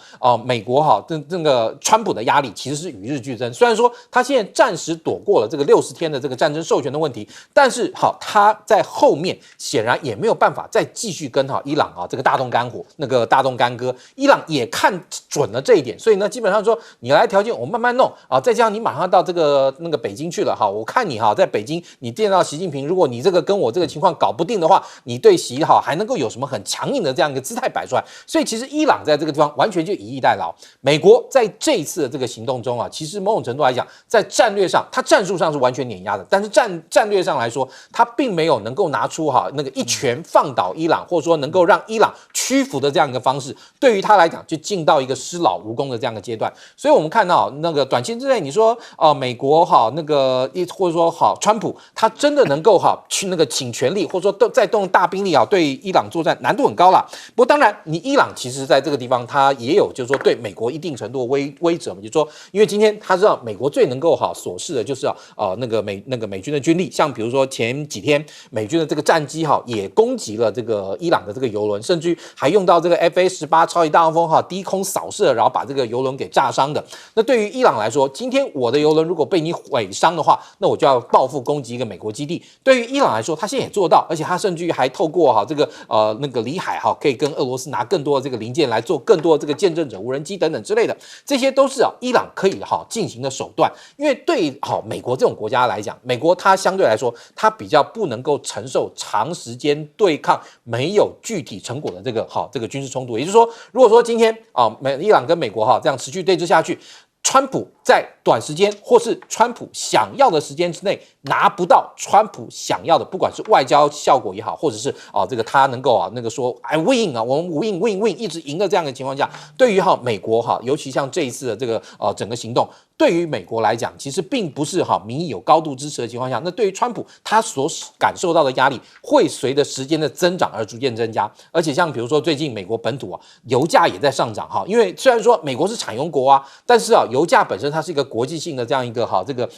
美国这个川普的压力其实是与日俱增。虽然说他现在暂时躲过了这个60天的这个战争授权的问题，但是他在后面显然也没有办法再继续跟伊朗这个大动肝火，那个大动干戈，伊朗也看准了这一点，所以呢，基本上说你来条件我慢慢弄再加上你马上到那个北京去了我看你在北京你见到习近平，如果你这个跟我这个情况搞不定的话，你对习还能够有什么很强硬的这样一个姿态摆出来？所以其实伊朗在这个地方完全就以逸待劳。美国在这一次的这个行动中其实某种程度来讲，在战略上，它战术上是完全碾压的，但是战略上来说，它并没有能够拿出那个一拳放倒伊朗，或者说能够让伊朗屈服的这样一个方式，对于他来讲就进到一个失老无功的这样的阶段。所以我们看到那个短期之内，你说美国那个或者说川普他真的能够去那个请全力，或者说再动大兵力对伊朗作战，难度很高啦。不过当然，你伊朗其实在这个地方他也有就是说对美国一定程度的威慑嘛，就是说因为今天他知道美国最能够所示的就是那个美军的军力，像比如说前几天美军的这个战机也攻击了这个伊朗的这个油轮，甚至于还用到这个 FA-18超级大黄蜂低空扫射，然后把这个油轮给炸伤的。那对于伊朗来说，今天我的油轮如果被你毁伤的话，那我就要报复攻击一个美国基地。对于伊朗来说，他现在也做到，而且他甚至于还透过这个那个里海可以跟俄罗斯拿更多的这个零件来做更多的这个见证者无人机等等之类的，这些都是伊朗可以进行的手段。因为对美国这种国家来讲，美国它相对来说它比较不能够承受长时间对抗没有具体成果的这个军事冲突。也就是说，如果说今天伊朗跟美国这样持续对峙下去，川普在短时间或是川普想要的时间之内拿不到川普想要的，不管是外交效果也好，或者是这个他能够那个说I win 我们 win 一直赢的这样的情况下，对于美国尤其像这一次的这个整个行动，对于美国来讲，其实并不是民意有高度支持的情况下，那对于川普他所感受到的压力会随着时间的增长而逐渐增加。而且像比如说最近美国本土油价也在上涨因为虽然说美国是产油国但是油价本身它是一个国际性的这样一个这个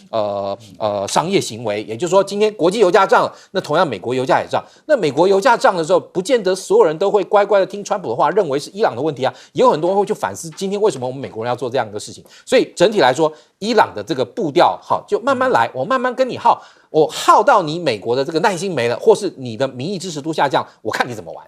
商业行为，也就是说今天国际油价涨了，那同样美国油价也涨。那美国油价涨的时候，不见得所有人都会乖乖的听川普的话，认为是伊朗的问题也有很多人会去反思今天为什么我们美国人要做这样一个事情。所以整体来说，伊朗的这个步调就慢慢来，我慢慢跟你耗，我耗到你美国的这个耐心没了，或是你的民意支持度下降，我看你怎么玩。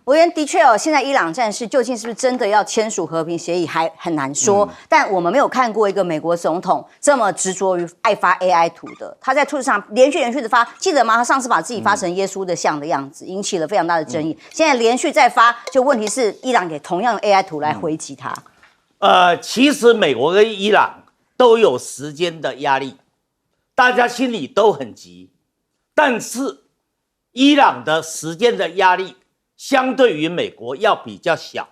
委员的确现在伊朗战事究竟是不是真的要签署和平协议还很难说。但我们没有看过一个美国总统这么执着于爱发 AI 图的。他在Twitter上连续的发，记得吗？他上次把自己发成耶稣的像的样子，引起了非常大的争议。现在连续再发，就问题是伊朗也同样 AI 图来回击他。其实美国跟伊朗都有时间的压力，大家心里都很急，但是伊朗的时间的压力相对于美国要比较小，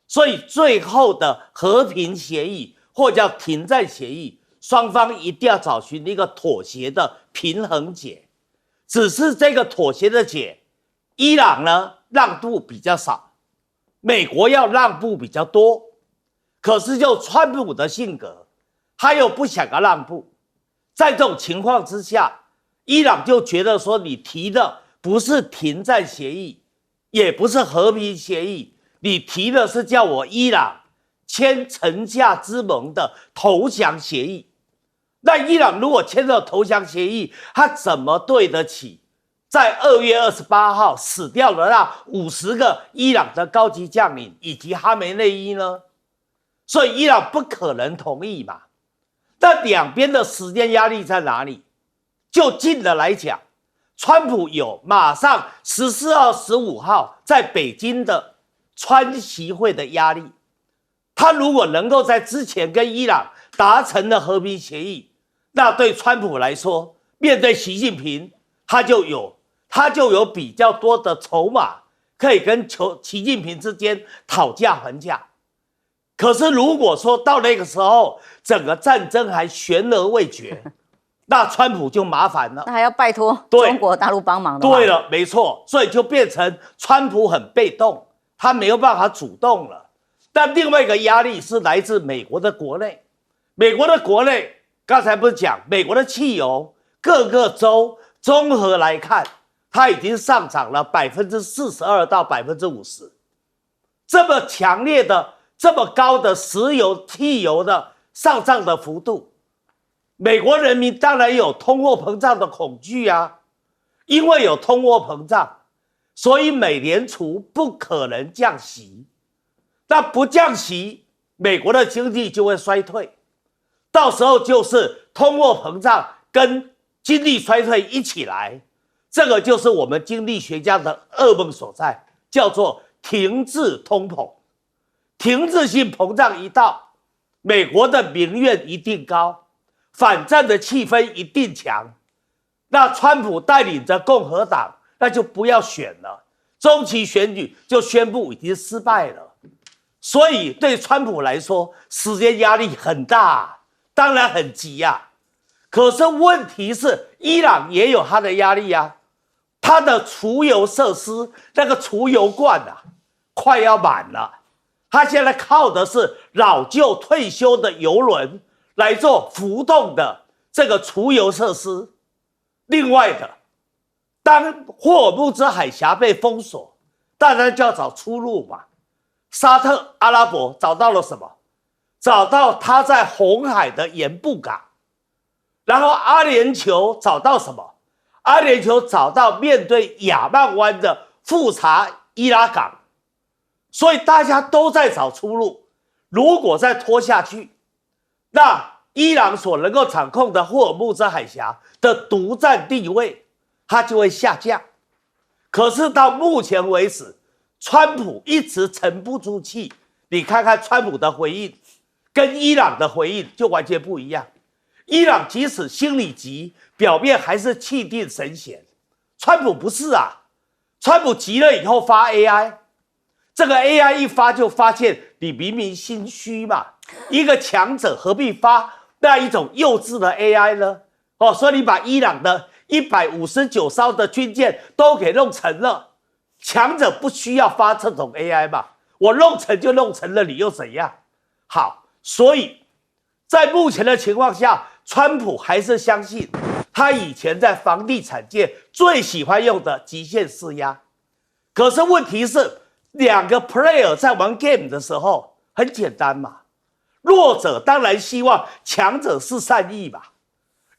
所以最后的和平协议或叫停战协议，双方一定要找寻一个妥协的平衡解。只是这个妥协的解，伊朗呢让步比较少，美国要让步比较多。可是就川普的性格，他又不想要让步，在这种情况之下，伊朗就觉得说你提的不是停战协议，也不是和平协议，你提的是叫我伊朗签城下之盟的投降协议。那伊朗如果签了投降协议，他怎么对得起在2月28号死掉的那50个伊朗的高级将领以及哈梅内伊呢？所以伊朗不可能同意嘛。那两边的时间压力在哪里？就近的来讲，川普有马上14号、15号在北京的川习会的压力。他如果能够在之前跟伊朗达成了和平协议，那对川普来说，面对习近平，他就有比较多的筹码，可以跟习近平之间讨价还价。可是如果说到那个时候，整个战争还悬而未决，那川普就麻烦了，那还要拜托中国大陆帮忙的。对了，没错，所以就变成川普很被动，他没有办法主动了。但另外一个压力是来自美国的国内，美国的国内刚才不是讲美国的汽油各个州综合来看，它已经上涨了42%到50%，这么强烈的、这么高的石油、汽油的上涨的幅度，美国人民当然有通货膨胀的恐惧啊，因为有通货膨胀，所以美联储不可能降息。那不降息，美国的经济就会衰退，到时候就是通货膨胀跟经济衰退一起来，这个就是我们经济学家的噩梦所在，叫做停滞通膨。停滞性膨胀一到，美国的民怨一定高，反战的气氛一定强，那川普带领着共和党，那就不要选了，中期选举就宣布已经失败了。所以对川普来说，时间压力很大，当然很急啊。可是问题是，伊朗也有他的压力啊，他的储油设施那个储油罐啊，快要满了，他现在靠的是老旧退休的油轮来做浮动的这个储油设施。另外的，当霍尔木兹海峡被封锁，当然就要找出路嘛。沙特阿拉伯找到了什么？找到他在红海的盐布港。然后阿联酋找到什么？阿联酋找到面对亚曼湾的富察伊拉港。所以大家都在找出路。如果再拖下去，那伊朗所能够掌控的霍尔木兹海峡的独占地位，它就会下降。可是到目前为止，川普一直沉不住气。你看看川普的回应，跟伊朗的回应就完全不一样。伊朗即使心里急，表面还是气定神闲。川普不是啊，川普急了以后发 AI， 这个 AI 一发就发现你明明心虚嘛，一个强者何必发那一种幼稚的 AI 呢？所以你把伊朗的159艘的军舰都给弄成了。强者不需要发这种 AI 嘛，我弄成就弄成了，你又怎样？好，所以在目前的情况下，川普还是相信他以前在房地产界最喜欢用的极限施压。可是问题是，两个 player 在玩 game 的时候很简单嘛，弱者当然希望强者是善意嘛。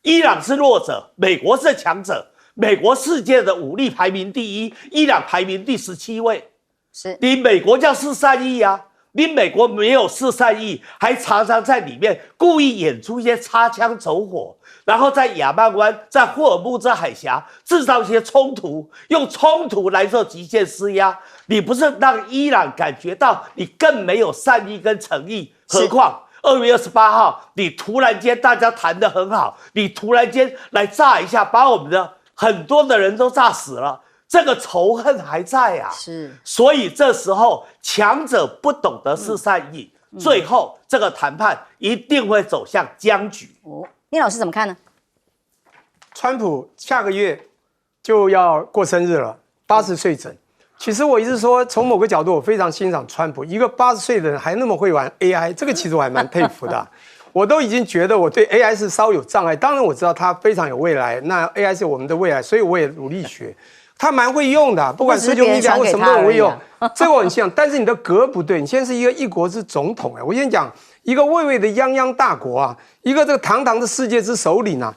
伊朗是弱者，美国是强者。美国世界的武力排名第一，伊朗排名第17位。是你美国叫是善意啊，你美国没有是善意，还常常在里面故意演出一些擦枪走火，然后在亚曼湾、在霍尔木兹海峡制造一些冲突，用冲突来做极限施压。你不是让伊朗感觉到你更没有善意跟诚意？何况2月28号，你突然间大家谈得很好，你突然间来炸一下，把我们的很多的人都炸死了，这个仇恨还在啊。是，所以这时候强者不懂得是善意，最后这个谈判一定会走向僵局。聂老师怎么看呢？川普下个月就要过生日了，80岁整。其实我一直说，从某个角度，我非常欣赏川普，一个80岁的人还那么会玩 AI， 这个其实我还蛮佩服的。我都已经觉得我对 AI 是稍有障碍，当然我知道它非常有未来，那 AI 是我们的未来，所以我也努力学。他蛮会用的，不管social media或什么都会用，这个我很像。但是你的格不对，你现在是一个一国之总统我跟你讲，一个巍巍的泱泱大国啊，一个这个堂堂的世界之首领啊，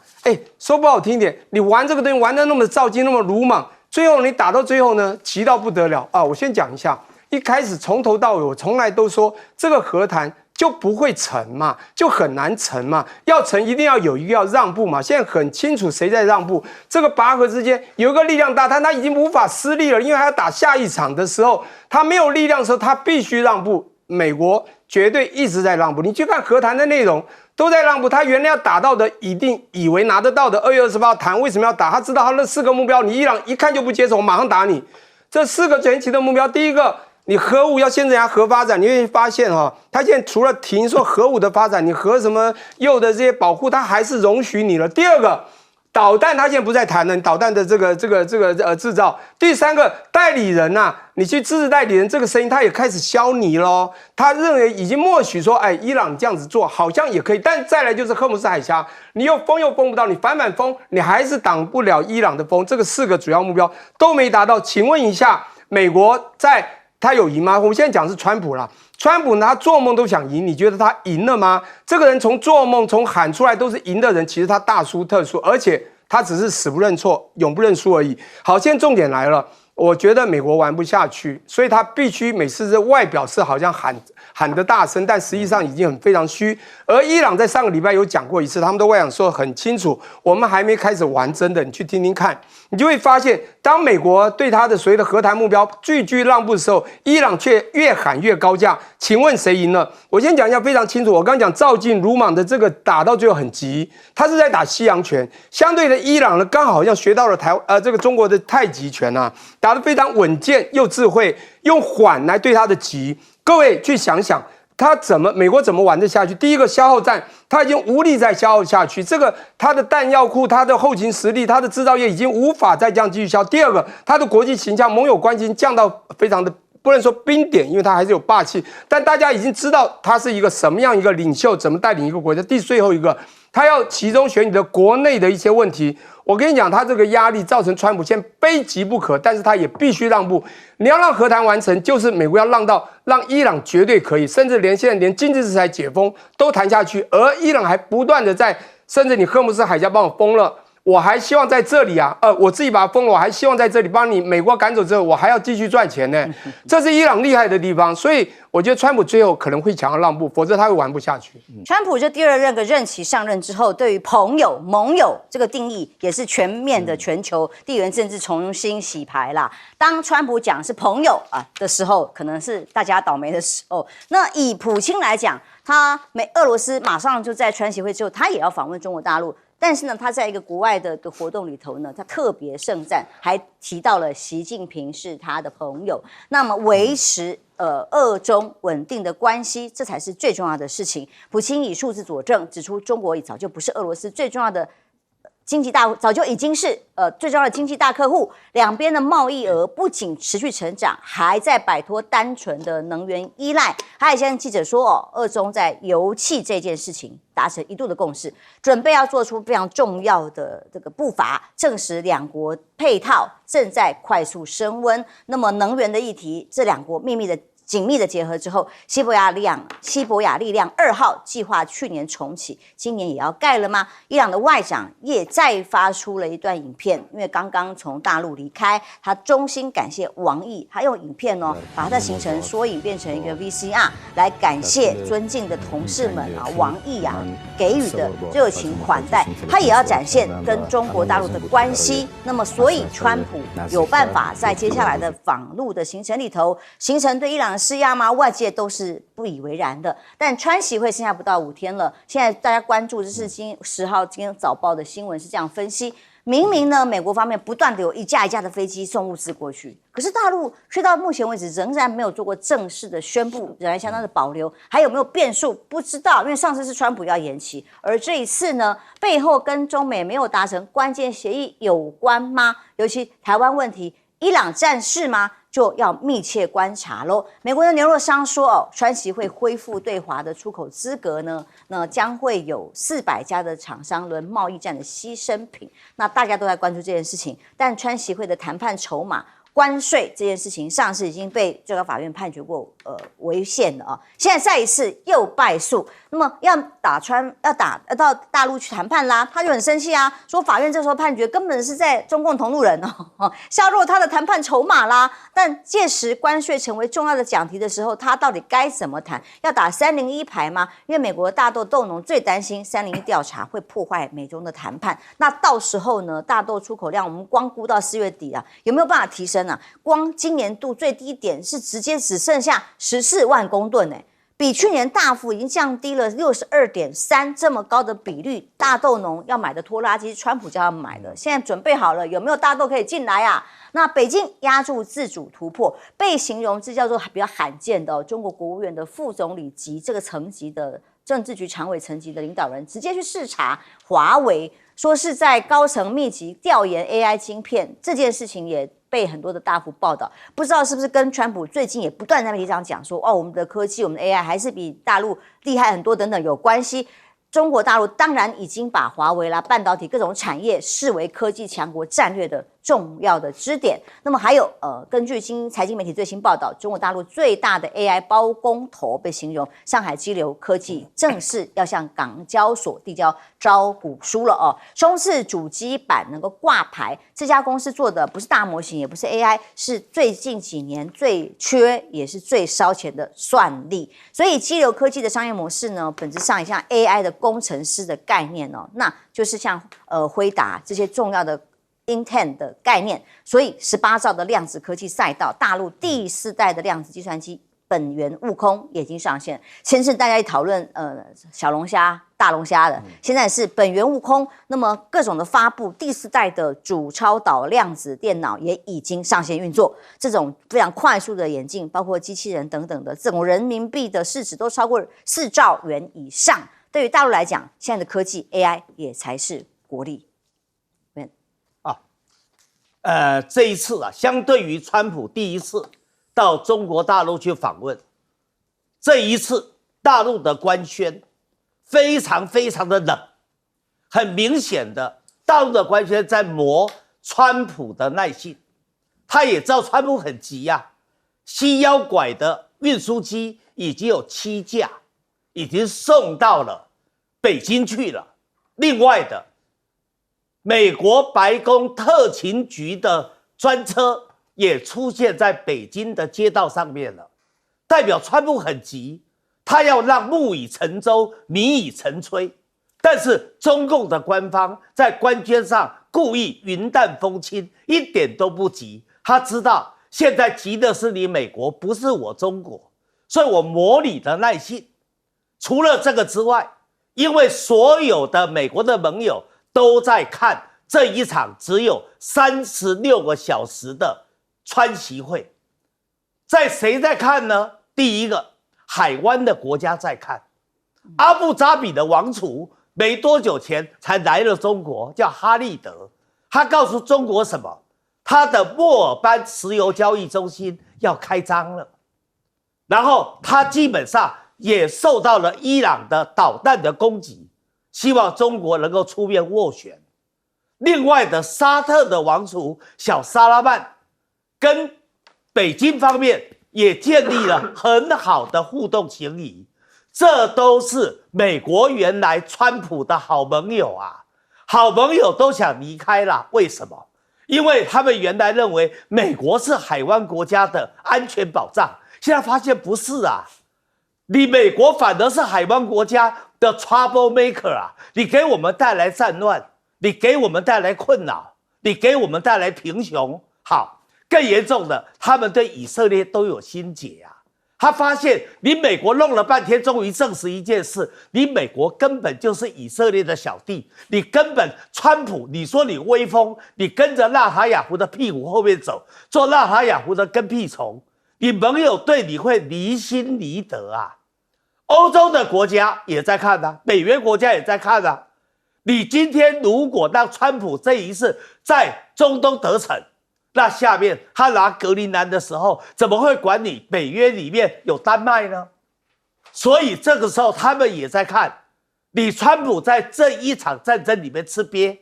说不好听一点，你玩这个东西玩得那么躁进，那么鲁莽，最后你打到最后呢，急到不得了啊！我先讲一下，一开始从头到尾，我从来都说这个和谈就不会成嘛，就很难成嘛。要成一定要有一个要让步嘛。现在很清楚谁在让步。这个拔河之间有一个力量大，但他已经无法施力了，因为他要打下一场的时候，他没有力量的时候，他必须让步。美国绝对一直在让步。你去看和谈的内容，都在让步。他原来要打到的，一定以为拿得到的。2月28号谈为什么要打？他知道他那4个目标，你伊朗一看就不接受，我马上打你。这4个前期的目标，第一个。你核武要限制人家核发展，你会发现他现在除了停说核武的发展，你核什么铀的这些保护，他还是容许你了。第二个，导弹他现在不在谈了，导弹的这个制造。第三个，代理人你去支持代理人这个声音，他也开始消弭咯。他认为已经默许说，伊朗这样子做好像也可以，但再来就是荷姆斯海峡，你又封不到，你反封，你还是挡不了伊朗的风。这个4个主要目标都没达到。请问一下，美国他有赢吗？我们现在讲是川普啦，川普他做梦都想赢，你觉得他赢了吗？这个人从做梦从喊出来都是赢的人，其实他大输特输，而且他只是死不认错，永不认输而已。好，现在重点来了，我觉得美国玩不下去，所以他必须每次这外表是好像喊得大声，但实际上已经非常虚。而伊朗在上个礼拜有讲过一次，他们的外长说得很清楚，我们还没开始玩真的，你去听听看，你就会发现，当美国对他的所谓的和谈目标句句让步的时候，伊朗却越喊越高价。请问谁赢了？我先讲一下非常清楚，我刚刚讲赵进鲁莽的这个打到最后很急，他是在打西洋拳，相对的伊朗呢刚好像学到了这个中国的太极拳打得非常稳健又智慧，用缓来对他的急。各位去想想，美国怎么玩得下去？第一个消耗战，他已经无力再消耗下去，这个他的弹药库、他的后勤实力、他的制造业已经无法再这样继续消耗。第二个，他的国际形象、盟友关系降到非常的不能说冰点，因为他还是有霸气，但大家已经知道他是一个什么样一个领袖，怎么带领一个国家。最后一个，他要其中选你的国内的一些问题。我跟你讲，他这个压力造成川普现在非急不可，但是他也必须让步。你要让和谈完成，就是美国要让伊朗绝对可以，甚至现在连经济制裁解封都谈下去，而伊朗还不断的甚至你荷姆斯海峡帮我封了，我还希望在这里我自己把它封了，我还希望在这里帮你美国赶走之后，我还要继续赚钱呢。这是伊朗厉害的地方，所以我觉得川普最后可能会想要让步，否则他会玩不下去。川普这第2任的任期上任之后，对于朋友、盟友这个定义也是全面的全球地缘政治重新洗牌啦。当川普讲是朋友的时候，可能是大家倒霉的时候。那以普京来讲，俄罗斯马上就在川协会之后，他也要访问中国大陆。但是呢，他在一个国外的活动里头呢，他特别盛赞，还提到了习近平是他的朋友。那么维持俄中稳定的关系，这才是最重要的事情。普京以数字佐证，指出中国早就不是俄罗斯最重要的早就已经是最重要的经济大客户，两边的贸易额不仅持续成长，还在摆脱单纯的能源依赖。还有现记者说俄中在油气这件事情达成一度的共识，准备要做出非常重要的这个步伐，证实两国配套正在快速升温。那么能源的议题，这两国紧密的结合之后，西伯亚力量2号计划去年重启，今年也要盖了吗？伊朗的外长也再发出了一段影片，因为刚刚从大陆离开，他衷心感谢王毅，他用影片把他的行程缩影变成一个 VCR 来感谢尊敬的同事们王毅给予的热情款待，他也要展现跟中国大陆的关系。那么，所以川普有办法在接下来的访陆的行程里头，形成对伊朗施压吗？外界都是不以为然的。但川习会剩下不到5天了，现在大家关注，这是10号今天早报的新闻是这样分析：明明呢，美国方面不断的有一架一架的飞机送物资过去，可是大陆却到目前为止仍然没有做过正式的宣布，仍然相当的保留。还有没有变数？不知道，因为上次是川普要延期，而这一次呢，背后跟中美没有达成关键协议有关吗？尤其台湾问题，伊朗战事吗？就要密切观察喽。美国的牛肉商说哦，川习会恢复对华的出口资格呢，那将会有400家的厂商轮贸易战的牺牲品。那大家都在关注这件事情，但川习会的谈判筹码。关税这件事情，上次已经被最高法院判决过，违宪了啊。现在再一次又败诉，那么要到大陆去谈判啦，他就很生气啊，说法院这时候判决根本是在中共同路人哦，削弱他的谈判筹码啦。但届时关税成为重要的讲题的时候，他到底该怎么谈？要打301牌吗？因为美国的大豆豆农最担心301调查会破坏美中的谈判。那到时候呢，大豆出口量我们光估到4月底啊，有没有办法提升？光今年度最低点是直接只剩下14万公吨比去年大幅已经降低了62.3%，这么高的比率，大豆农要买的拖拉机，川普叫他们买的，现在准备好了，有没有大豆可以进来啊？那北京压住自主突破，被形容这叫做比较罕见的中国国务院的副总理级这个层级的政治局常委层级的领导人，直接去视察华为，说是在高层密集调研 AI 晶片这件事情也。被很多的大幅报道，不知道是不是跟川普最近也不断在媒体上讲说，我们的科技、我们的 AI 还是比大陆厉害很多等等有关系。中国大陆当然已经把华为啦、半导体各种产业视为科技强国战略的重要的支点。那么还有根据财经媒体最新报道，中国大陆最大的 AI 包工头被形容上海激流科技正式要向港交所递交招股书了哦。冲刺主机板能够挂牌，这家公司做的不是大模型，也不是 AI， 是最近几年最缺也是最烧钱的算力。所以激流科技的商业模式呢，本质上也像 AI 的工程师的概念哦，那就是像辉达这些重要的 Intel 的概念。所以18兆的量子科技赛道，大陆第4代的量子计算机本源悟空也已经上线。先是大家一讨论小龙虾、大龙虾的，现在是本源悟空。那么各种的发布，第4代的主超导量子电脑也已经上线运作。这种非常快速的演进，包括机器人等等的，总人民币的市值都超过4兆元以上。对于大陆来讲，现在的科技 AI 也才是国力。这一次啊，相对于川普第一次到中国大陆去访问，这一次大陆的官宣非常非常的冷，很明显的，大陆的官宣在磨川普的耐性。他也知道川普很急呀，西腰拐的运输机已经有7架，已经送到了北京去了。另外的，美国白宫特勤局的专车也出现在北京的街道上面了，代表川普很急，他要让木已成舟，米已成炊。但是中共的官方在官宣上故意云淡风轻，一点都不急。他知道现在急的是你美国，不是我中国，所以我磨你的耐性。除了这个之外，因为所有的美国的盟友都在看这一场只有36个小时的川习会，在谁在看呢？第一个，海湾的国家在看，阿布扎比的王储没多久前才来了中国，叫哈利德，他告诉中国什么？他的墨尔班石油交易中心要开张了，然后他基本上也受到了伊朗的导弹的攻击，希望中国能够出面斡旋。另外的沙特的王储小萨拉曼跟北京方面也建立了很好的互动情谊，这都是美国原来川普的好盟友啊，好盟友都想离开了，为什么？因为他们原来认为美国是海湾国家的安全保障，现在发现不是啊，你美国反而是海湾国家的 trouble maker 啊，你给我们带来战乱，你给我们带来困扰，你给我们带来贫穷。好，更严重的，他们对以色列都有心结啊。他发现你美国弄了半天，终于证实一件事：你美国根本就是以色列的小弟，你根本川普，你说你威风，你跟着纳塔雅胡的屁股后面走，做纳塔雅胡的跟屁虫，你盟友对你会离心离德啊。欧洲的国家也在看啊，北约国家也在看啊。你今天如果让川普这一次在中东得逞，那下面他拿格陵兰的时候，怎么会管你北约里面有丹麦呢？所以这个时候他们也在看，你川普在这一场战争里面吃瘪，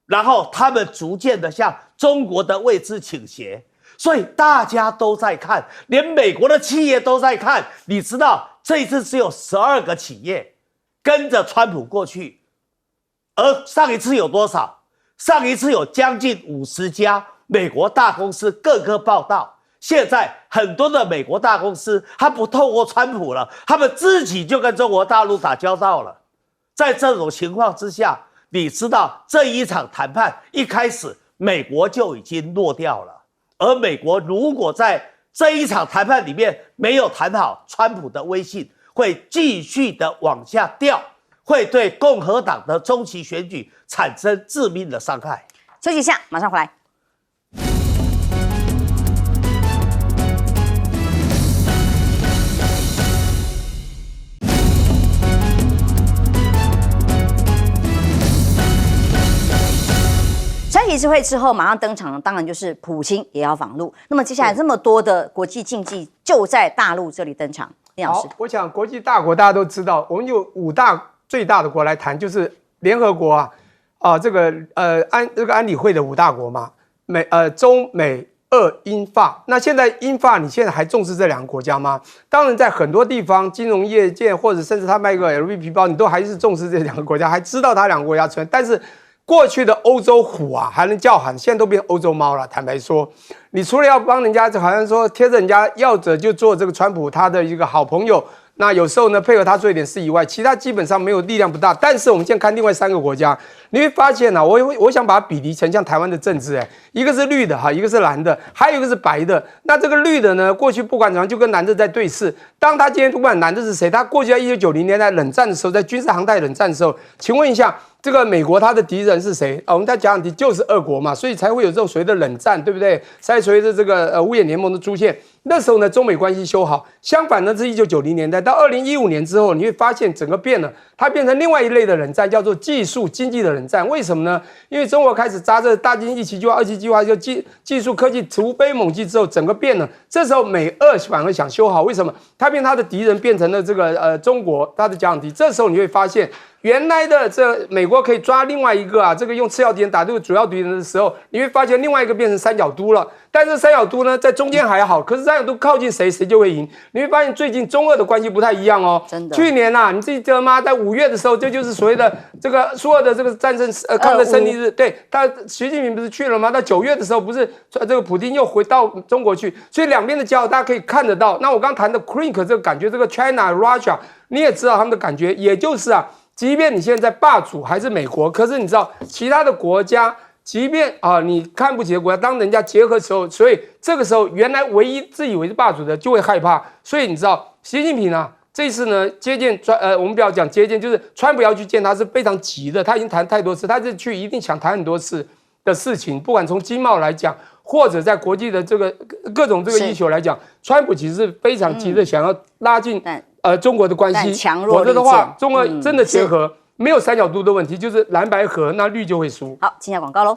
然后他们逐渐的向中国的位置倾斜，所以大家都在看，连美国的企业都在看。你知道这一次只有12个企业跟着川普过去，而上一次有多少？上一次有将近50家美国大公司各个报道。现在很多的美国大公司，他不透过川普了，他们自己就跟中国大陆打交道了。在这种情况之下，你知道这一场谈判一开始美国就已经落掉了，而美国如果在这一场谈判里面没有谈好，川普的威信会继续的往下掉，会对共和党的中期选举产生致命的伤害。休息一下，马上回来。川习会之后马上登场的，当然就是普京也要访陆。那么接下来这么多的国际竞技就在大陆这里登场，林老师。我想国际大国大家都知道，我们有5大最大的国来谈，就是联合国这个安理会的5大国嘛，中美俄英法。那现在英法你现在还重视这2个国家吗？当然，在很多地方，金融业界或者甚至他卖个 LV 皮包，你都还是重视这2个国家，还知道他2个国家存在，但是。过去的欧洲虎啊，还能叫喊，现在都变欧洲猫了。坦白说，你除了要帮人家，好像说贴着人家要着就做这个川普他的一个好朋友，那有时候呢配合他做一点事以外，其他基本上没有力量不大。但是我们现在看另外3个国家，你会发现我想把它比拟成像台湾的政治，一个是绿的一个是蓝的，还有一个是白的。那这个绿的呢，过去不管怎样就跟蓝的在对视。当他今天不管蓝的是谁，他过去在1990年代冷战的时候，在军事航太冷战的时候，请问一下。这个美国它的敌人是谁？我们在讲敌就是俄国嘛，所以才会有这种所谓的冷战，对不对？才随着这个五眼联盟的出现，那时候呢中美关系修好。相反呢，是1990年代到2015年之后，你会发现整个变了，它变成另外一类的冷战，叫做技术经济的冷战。为什么呢？因为中国开始扎这大经济1期计划、2期计划，就技术科技突飞猛进之后，整个变了。这时候美俄反而想修好，为什么？它变它的敌人变成了这个中国，它的假想敌。这时候你会发现。原来的这美国可以抓另外一个这个用次要敌人打这个主要敌人的时候，你会发现另外一个变成三角都了。但是三角都呢，在中间还好，可是三角都靠近谁就会赢。你会发现最近中俄的关系不太一样哦。真的，去年你自己知道吗？在5月的时候，这就是所谓的这个苏俄的这个战争抗战胜利日。对，习近平不是去了吗？到9月的时候，不是这个普丁又回到中国去，所以两边的交流大家可以看得到。那我刚刚谈的 CRINC 这个感觉，这个 China、Russia， 你也知道他们的感觉，也就是即便你现在霸主还是美国，可是你知道其他的国家，即便你看不起的国家，当人家结合的时候，所以这个时候原来唯一自以为是霸主的就会害怕。所以你知道习近平这次呢接见我们不要讲接见，就是川普要去见他是非常急的，他已经谈太多次，他这去一定想谈很多次的事情，不管从经贸来讲，或者在国际的这个各种这个issue来讲，川普其实是非常急的想要拉近中国的关系，否则的话，中俄真的结合没有三角都的问题，就是蓝白合，那绿就会输。好，进下广告喽。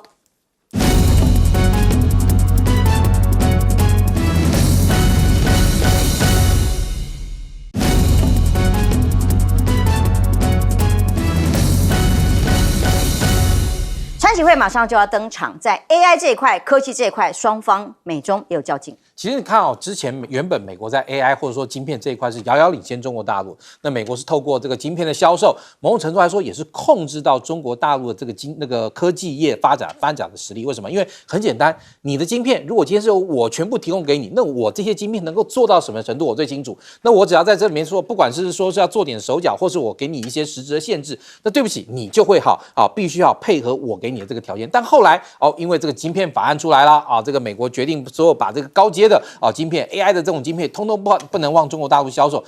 川习会马上就要登场，在 AI 这一块、科技这一块，双方美中也有较劲。其实你看之前原本美国在 AI 或者说晶片这一块是遥遥领先中国大陆，那美国是透过这个晶片的销售，某种程度来说也是控制到中国大陆的这个那个科技业发展的实力。为什么？因为很简单，你的晶片如果今天是由我全部提供给你，那我这些晶片能够做到什么程度，我最清楚。那我只要在这里面说，不管是说是要做点手脚，或是我给你一些实质的限制，那对不起，你就会必须要配合我给你的这个条件。但后来因为这个晶片法案出来了这个美国决定所有把这个高阶的晶片 AI 的这种晶片通通不能往中国大陆销售。